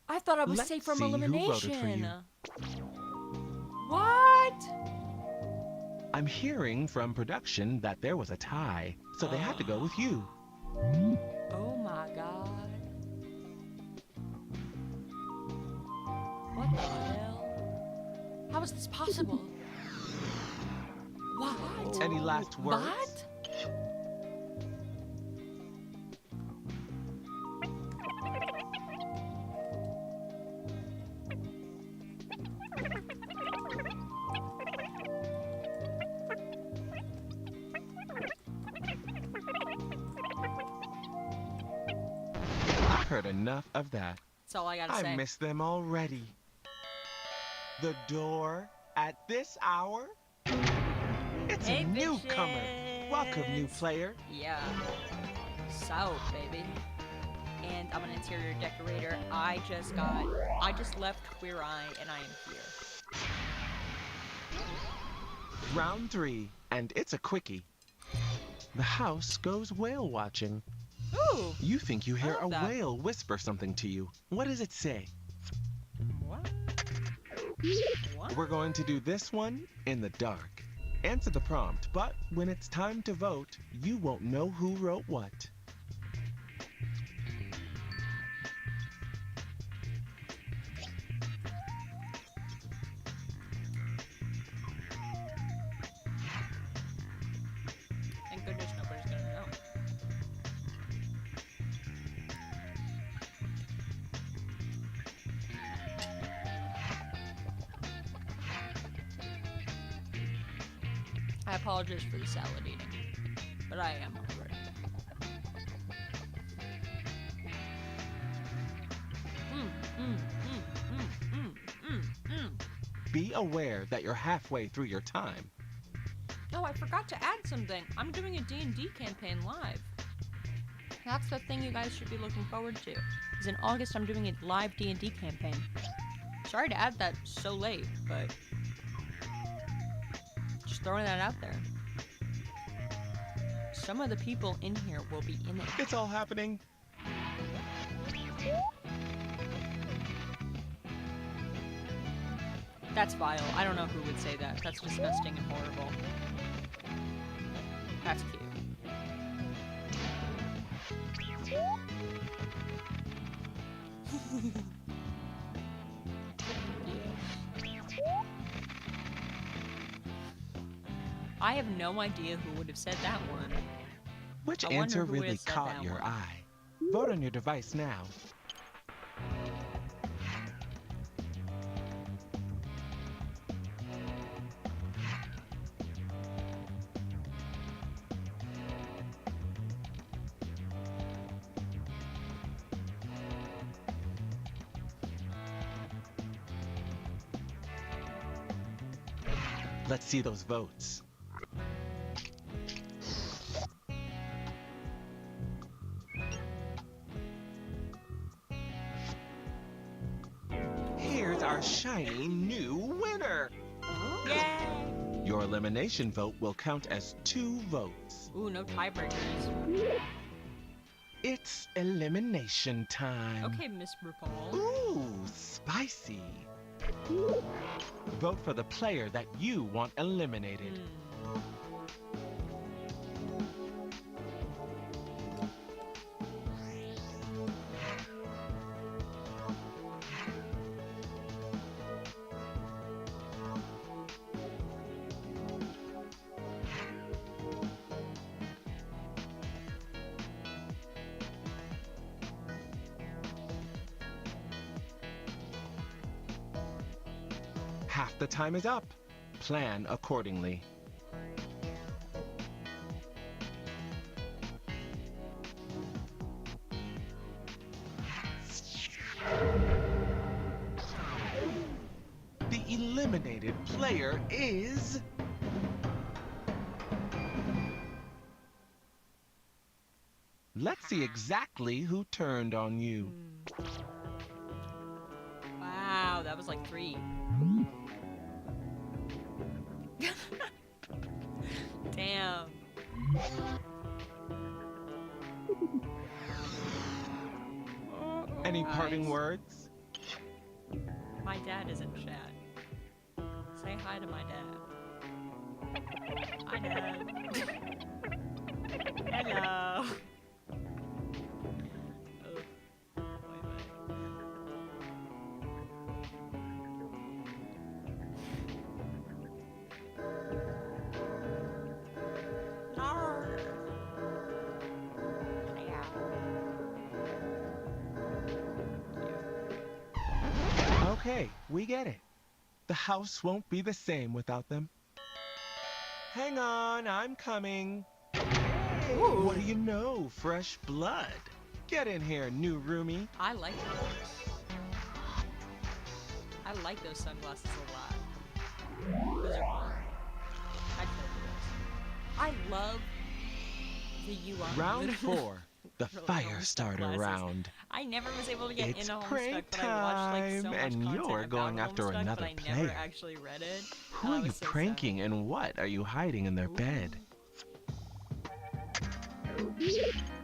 I thought I was Let's safe from see who voted for elimination. you. What? I'm hearing from production that there was a tie, so they had to go with you. Oh my god. What the hell? How is this possible? What? Any last words? What? I've heard enough of that. That's all I gotta say. I miss them already. The door at this hour? It's Hey, a newcomer. Welcome, new bitches. player. Yeah. So, baby. And I'm an interior decorator. I just left Queer Eye and I am here. Round 3, and it's a quickie. The house goes whale watching. Ooh! You think you hear a love that. whale whisper something to you. What does it say? What? What? We're going to do this one in the dark. Answer the prompt, but when it's time to vote, you won't know who wrote what. Thank goodness nobody's gonna know. I apologize for the salad eating, but I am hungry. Be aware that you're halfway through your time. Oh, I forgot to add something. I'm doing a D&D campaign live. That's the thing you guys should be looking forward to. Because in August, I'm doing a live D&D campaign. Sorry to add that so late, but just throwing that out there. Some of the people in here will be in it. It's all happening. That's vile. I don't know who would say that. That's disgusting and horrible. That's cute. I have no idea who would have said that one. Which I wonder answer who would really have said caught that your one. eye? Vote on your device now. Let's see those votes. Here's our shiny new winner. Yay! Your elimination vote will count as 2 votes. Ooh, no tiebreakers. It's elimination time. Okay, Miss RuPaul. Ooh, spicy. Vote for the player that you want eliminated. Half the time is up. Plan accordingly. The eliminated player is... Let's see exactly who turned on you. Wow, that was like 3. Damn. Any parting Nice. words? My dad is in chat. Say hi to my dad. Hi, Dad. Hello. Oh, wait. No. Okay, we get it. The house won't be the same without them. Hang on, I'm coming. Hey, what do you know? Fresh blood. Get in here, new roomie. I like those. I like those sunglasses a lot. Those are cool. I'd play for those. I love the UI. Round 4, the Really fire don't starter glasses. round. I never was able to get It's into Homestuck, prank but I watched like so time, much and content you're about going after Homestuck, another but I never player. actually read it. Who and I are you was so sad. pranking and what are you hiding in their bed?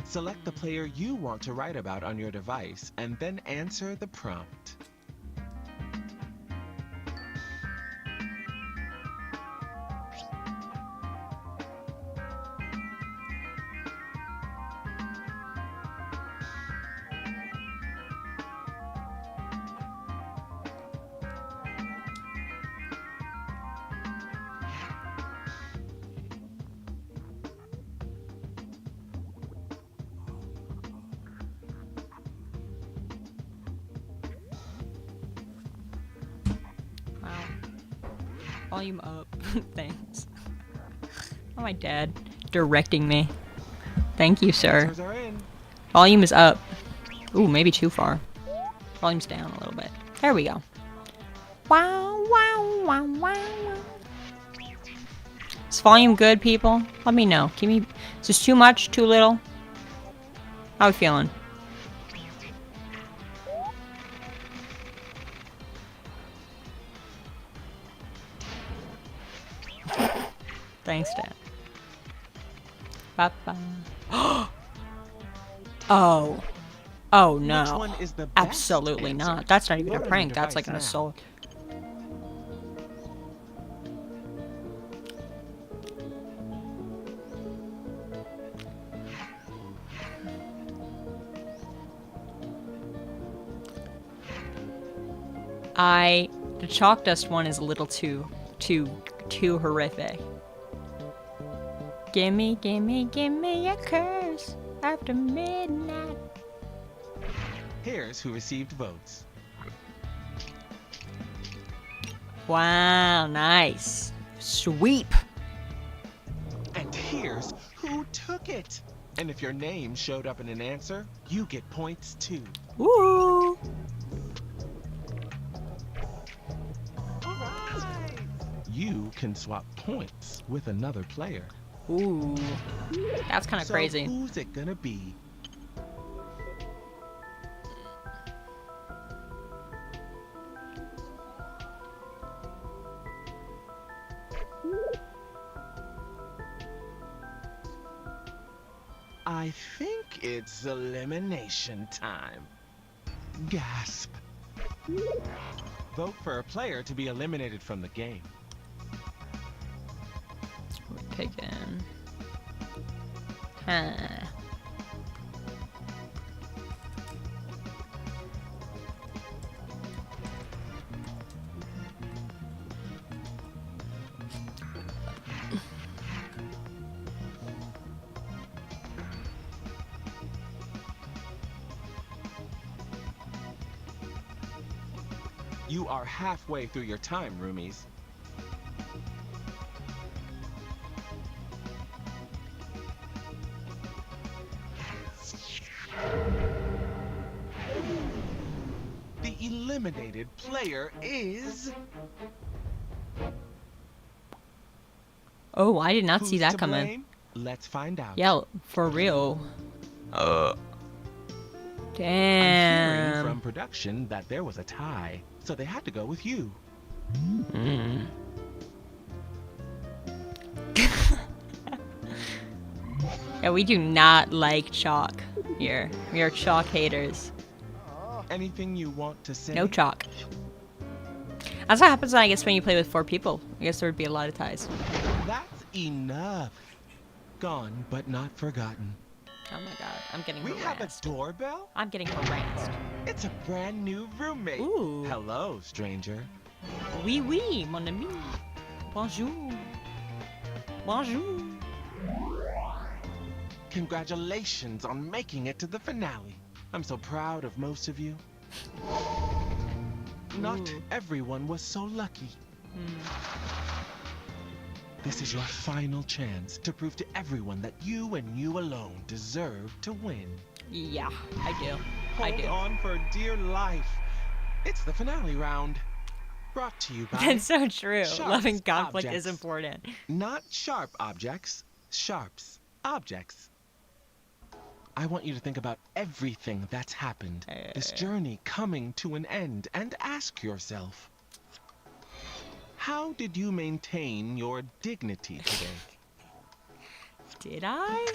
Select the player you want to write about on your device and then answer the prompt. Wow. Volume up. Thanks. Oh, my dad directing me. Thank you, sir. Answers are in. Volume is up. Ooh, maybe too far. Volume's down a little bit. There we go. Wow, wow, wow, wow, wow. Is volume good, people? Let me know. Is this too much? Too little? How are we feeling? Thanks, Dad. Ba-ba. Oh. Oh, no. Which one is the best Absolutely answer? not. That's not even a Load on prank. your That's like an device now. assault. The chalk dust one is a little too horrific. Gimme, gimme, gimme a curse after midnight. Here's who received votes. Wow, nice. Sweep. And here's who took it. And if your name showed up in an answer, you get points too. Woo! All right. You can swap points with another player. Ooh. That's kind of So crazy. who's it gonna be? I think it's elimination time. Gasp. Vote for a player to be eliminated from the game. We're picking. Huh. You are halfway through your time, roomies. The eliminated player is... Oh, I did not Who's see that to coming. blame? Let's find out. Yeah, for real. I'm hearing Damn. from production that there was a tie, so they had to go with you. Yeah, we do not like chalk here. We are chalk haters. Anything you want to say? No chalk. That's what happens, I guess, when you play with 4 people. I guess there would be a lot of ties. That's enough. Gone, but not forgotten. Oh my god, I'm getting We have harassed. a doorbell? I'm getting harassed. It's a brand new roommate. Ooh. Hello, stranger. Oui, oui, mon ami. Bonjour. Bonjour. Congratulations on making it to the finale. I'm so proud of most of you. Not Ooh. everyone was so lucky. This is your final chance to prove to everyone that you and you alone deserve to win. Yeah, I do. I Hold do. on for dear life. It's the finale round. Brought to you by That's so true. Sharps Loving conflict is objects. important. not sharp objects, sharps objects. I want you to think about everything that's happened, this journey coming to an end, and ask yourself, how did you maintain your dignity today? Did I?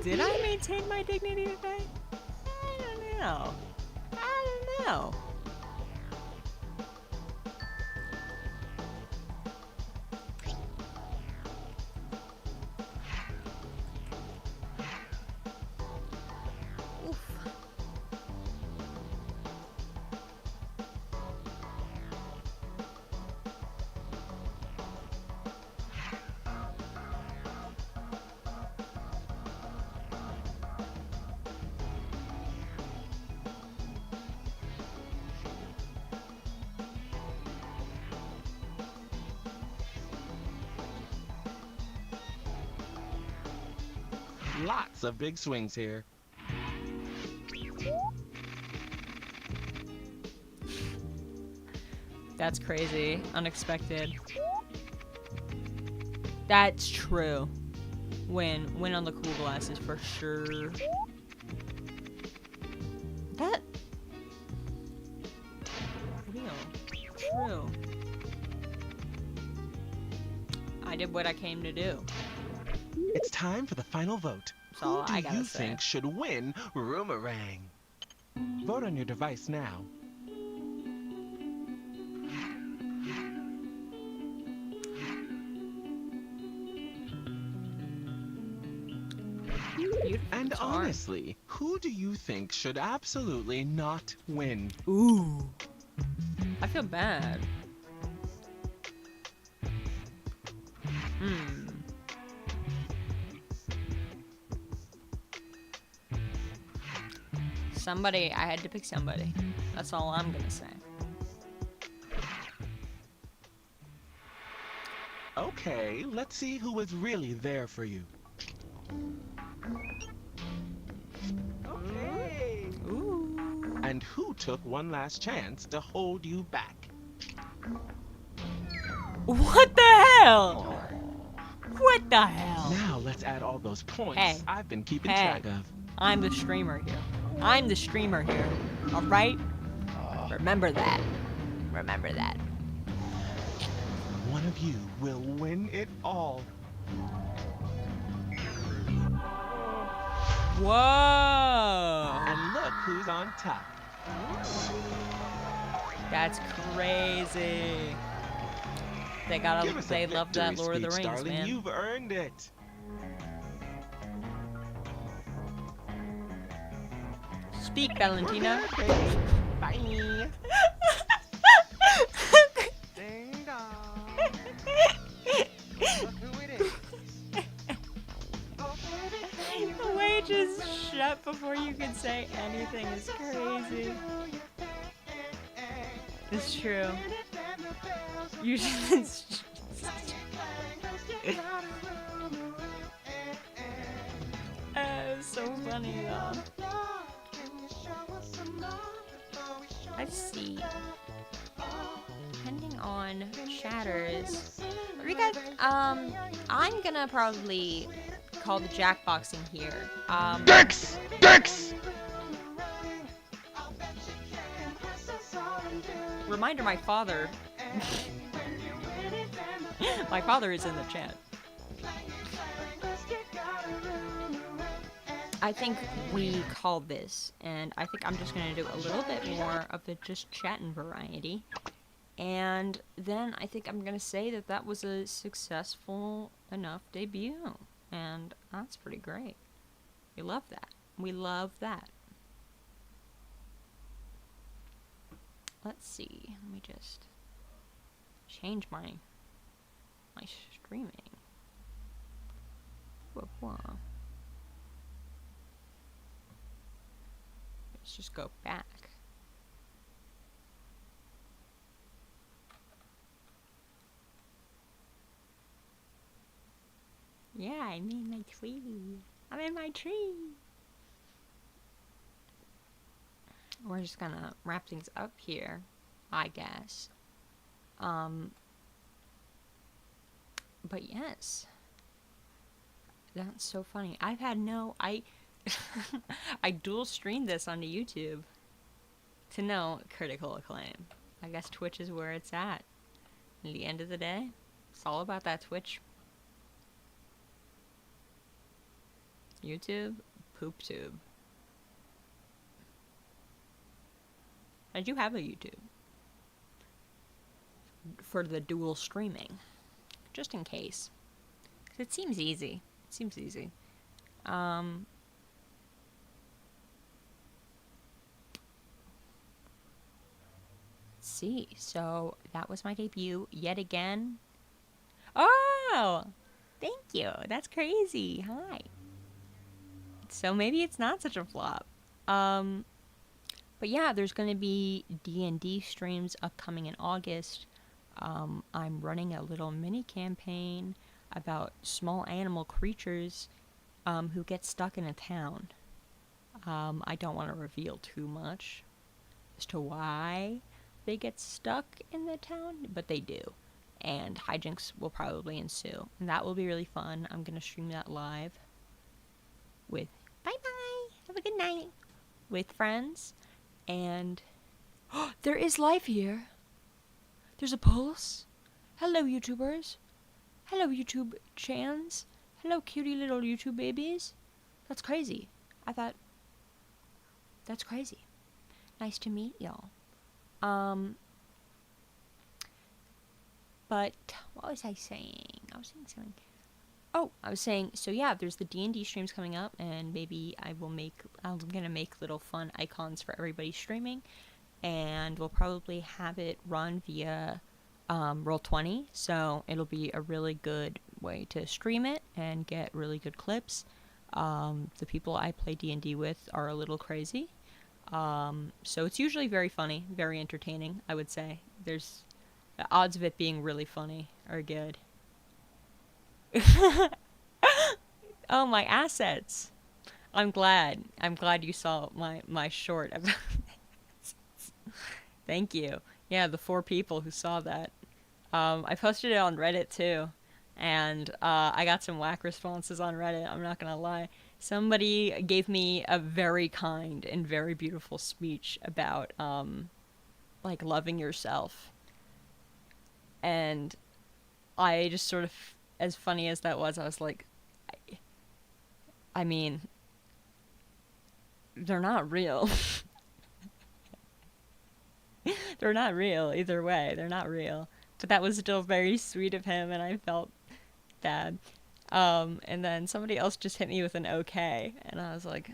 Did I maintain my dignity today? I don't know. I don't know. Oof. Lots of big swings here. That's crazy. Unexpected. That's true. Win on the cool glasses for sure. That real. True. I did what I came to do. It's time for the final vote. That's all Who I do gotta you say. think should win Roomerang? Vote on your device now. Beautiful And guitar. honestly, who do you think should absolutely not win? Ooh. I feel bad. Somebody, I had to pick somebody. That's all I'm gonna say. Okay, let's see who was really there for you. Okay. Ooh. And who took one last chance to hold you back? What the hell? What the hell? Now let's add all those points Hey. I've been keeping Hey. track of. I'm the streamer here. I'm the streamer here. Alright? Remember that. Remember that. One of you will win it all. Whoa! And look who's on top. That's crazy. They Give us a they love that victory Lord of the speech, Rings, darling. man. You've earned it. Speak, Valentina. We're good, baby. Bye. Ding dong. Look who it is. The way it just shut before you could say anything is crazy. It's true. You just... It's so funny though. Let's see. Depending on chatters. You guys, I'm gonna probably call the jackboxing here. Dex! Dex! Reminder, my father. My father is in the chat. I think we called this, and I think I'm just gonna do a little bit more of the just chatting variety. And then I think I'm gonna say that that was a successful enough debut. And that's pretty great. We love that. We love that. Let's see. Let me just change my streaming. Whoa. Let's just go back. Yeah, I'm in my tree. I'm in my tree. We're just gonna wrap things up here, I guess. But yes. That's so funny. I've had I dual streamed this onto YouTube to no critical acclaim. I guess Twitch is where it's at. At the end of the day, it's all about that Twitch. YouTube, poop tube. I do have a YouTube for the dual streaming, just in case. 'Cause it seems easy. It seems easy. Let's see. So that was my debut yet again. Oh, thank you. That's crazy. Hi. So maybe it's not such a flop. But yeah, there's going to be D&D streams upcoming in August. I'm running a little mini campaign about small animal creatures who get stuck in a town. I don't want to reveal too much as to why they get stuck in the town, but they do. And hijinks will probably ensue. And that will be really fun. I'm going to stream that live with bye-bye, have a good night, with friends. And there is life here. There's a pulse. Hello, YouTubers. Hello, YouTube chans. Hello, cutie little YouTube babies. That's crazy. I thought, that's crazy. Nice to meet y'all. But what was I saying? I was saying something. Oh, I was saying, so yeah, there's the D&D streams coming up, and maybe I'm gonna make little fun icons for everybody streaming, and we'll probably have it run via Roll20, so it'll be a really good way to stream it and get really good clips. The people I play D&D with are a little crazy, so it's usually very funny, very entertaining, I would say. There's the odds of it being really funny are good. Oh, my assets. I'm glad you saw my short about this. Thank you. Yeah, the 4 people who saw that. I posted it on Reddit too, and I got some whack responses on Reddit. I'm not gonna lie. Somebody gave me a very kind and very beautiful speech about like loving yourself, and I just sort of, as funny as that was, I was like, I mean, they're not real. They're not real either way. They're not real. But that was still very sweet of him, and I felt bad. And then somebody else just hit me with an okay, and I was like,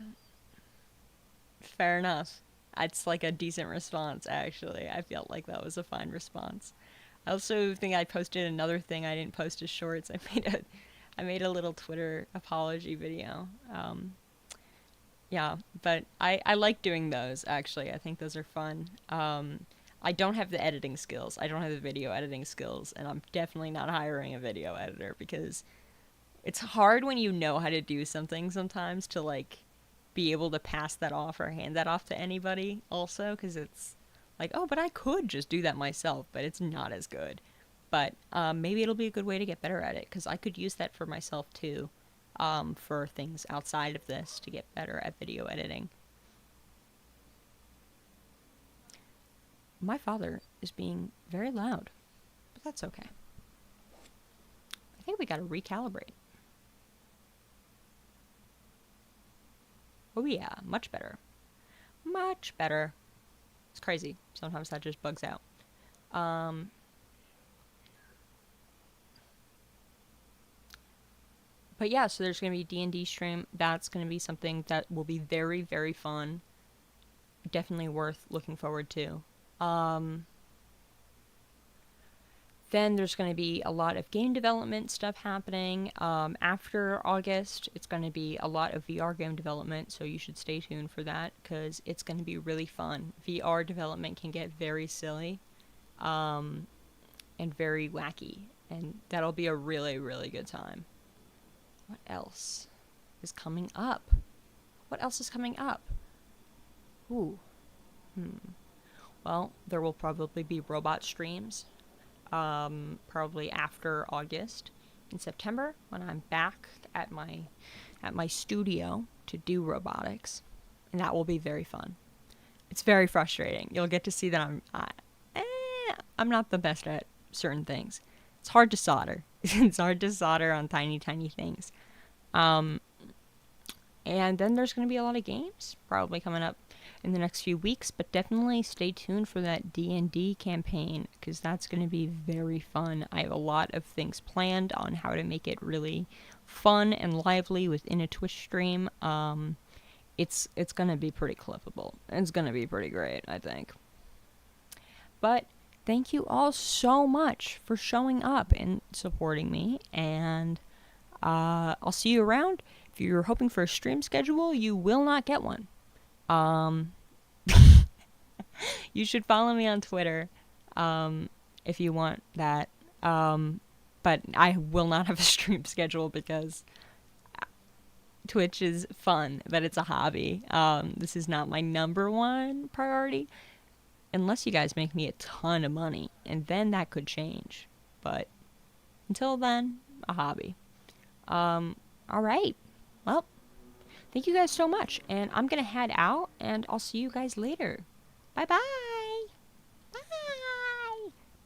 fair enough. It's like a decent response, actually. I felt like that was a fine response. I also think I posted another thing I didn't post as shorts. I made a little Twitter apology video. Yeah, but I like doing those, actually. I think those are fun. I don't have the editing skills. I don't have the video editing skills, and I'm definitely not hiring a video editor because it's hard when you know how to do something sometimes to, like, be able to pass that off or hand that off to anybody also, because it's like, oh, but I could just do that myself, but it's not as good. But maybe it'll be a good way to get better at it, because I could use that for myself too, for things outside of this to get better at video editing. My father is being very loud, but that's okay. I think we gotta recalibrate. Oh yeah, much better. Much better. It's crazy. Sometimes that just bugs out. But yeah, so there's going to be D&D stream. That's going to be something that will be very, very fun. Definitely worth looking forward to. Then there's going to be a lot of game development stuff happening. After August, it's going to be a lot of VR game development, so you should stay tuned for that, because it's going to be really fun. VR development can get very silly, and very wacky, and that'll be a really, really good time. What else is coming up? What else is coming up? Ooh. Well, there will probably be robot streams. Probably after August. In September, when I'm back at my studio to do robotics. And that will be very fun. It's very frustrating. You'll get to see that I'm not the best at certain things. It's hard to solder. It's hard to solder on tiny, tiny things. And then there's going to be a lot of games probably coming up in the next few weeks, but definitely stay tuned for that D&D campaign, because that's going to be very fun. I have a lot of things planned on how to make it really fun and lively within a Twitch stream. It's going to be pretty clippable. It's going to be pretty great, I think. But thank you all so much for showing up and supporting me, and I'll see you around. If you're hoping for a stream schedule, you will not get one. You should follow me on Twitter if you want that. But I will not have a stream schedule because Twitch is fun, but it's a hobby. This is not my number one priority. Unless you guys make me a ton of money, and then that could change. But until then, a hobby. Alright. Well, thank you guys so much, and I'm gonna head out, and I'll see you guys later. Bye-bye! Bye!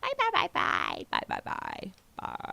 Bye-bye-bye-bye! Bye-bye-bye! Bye.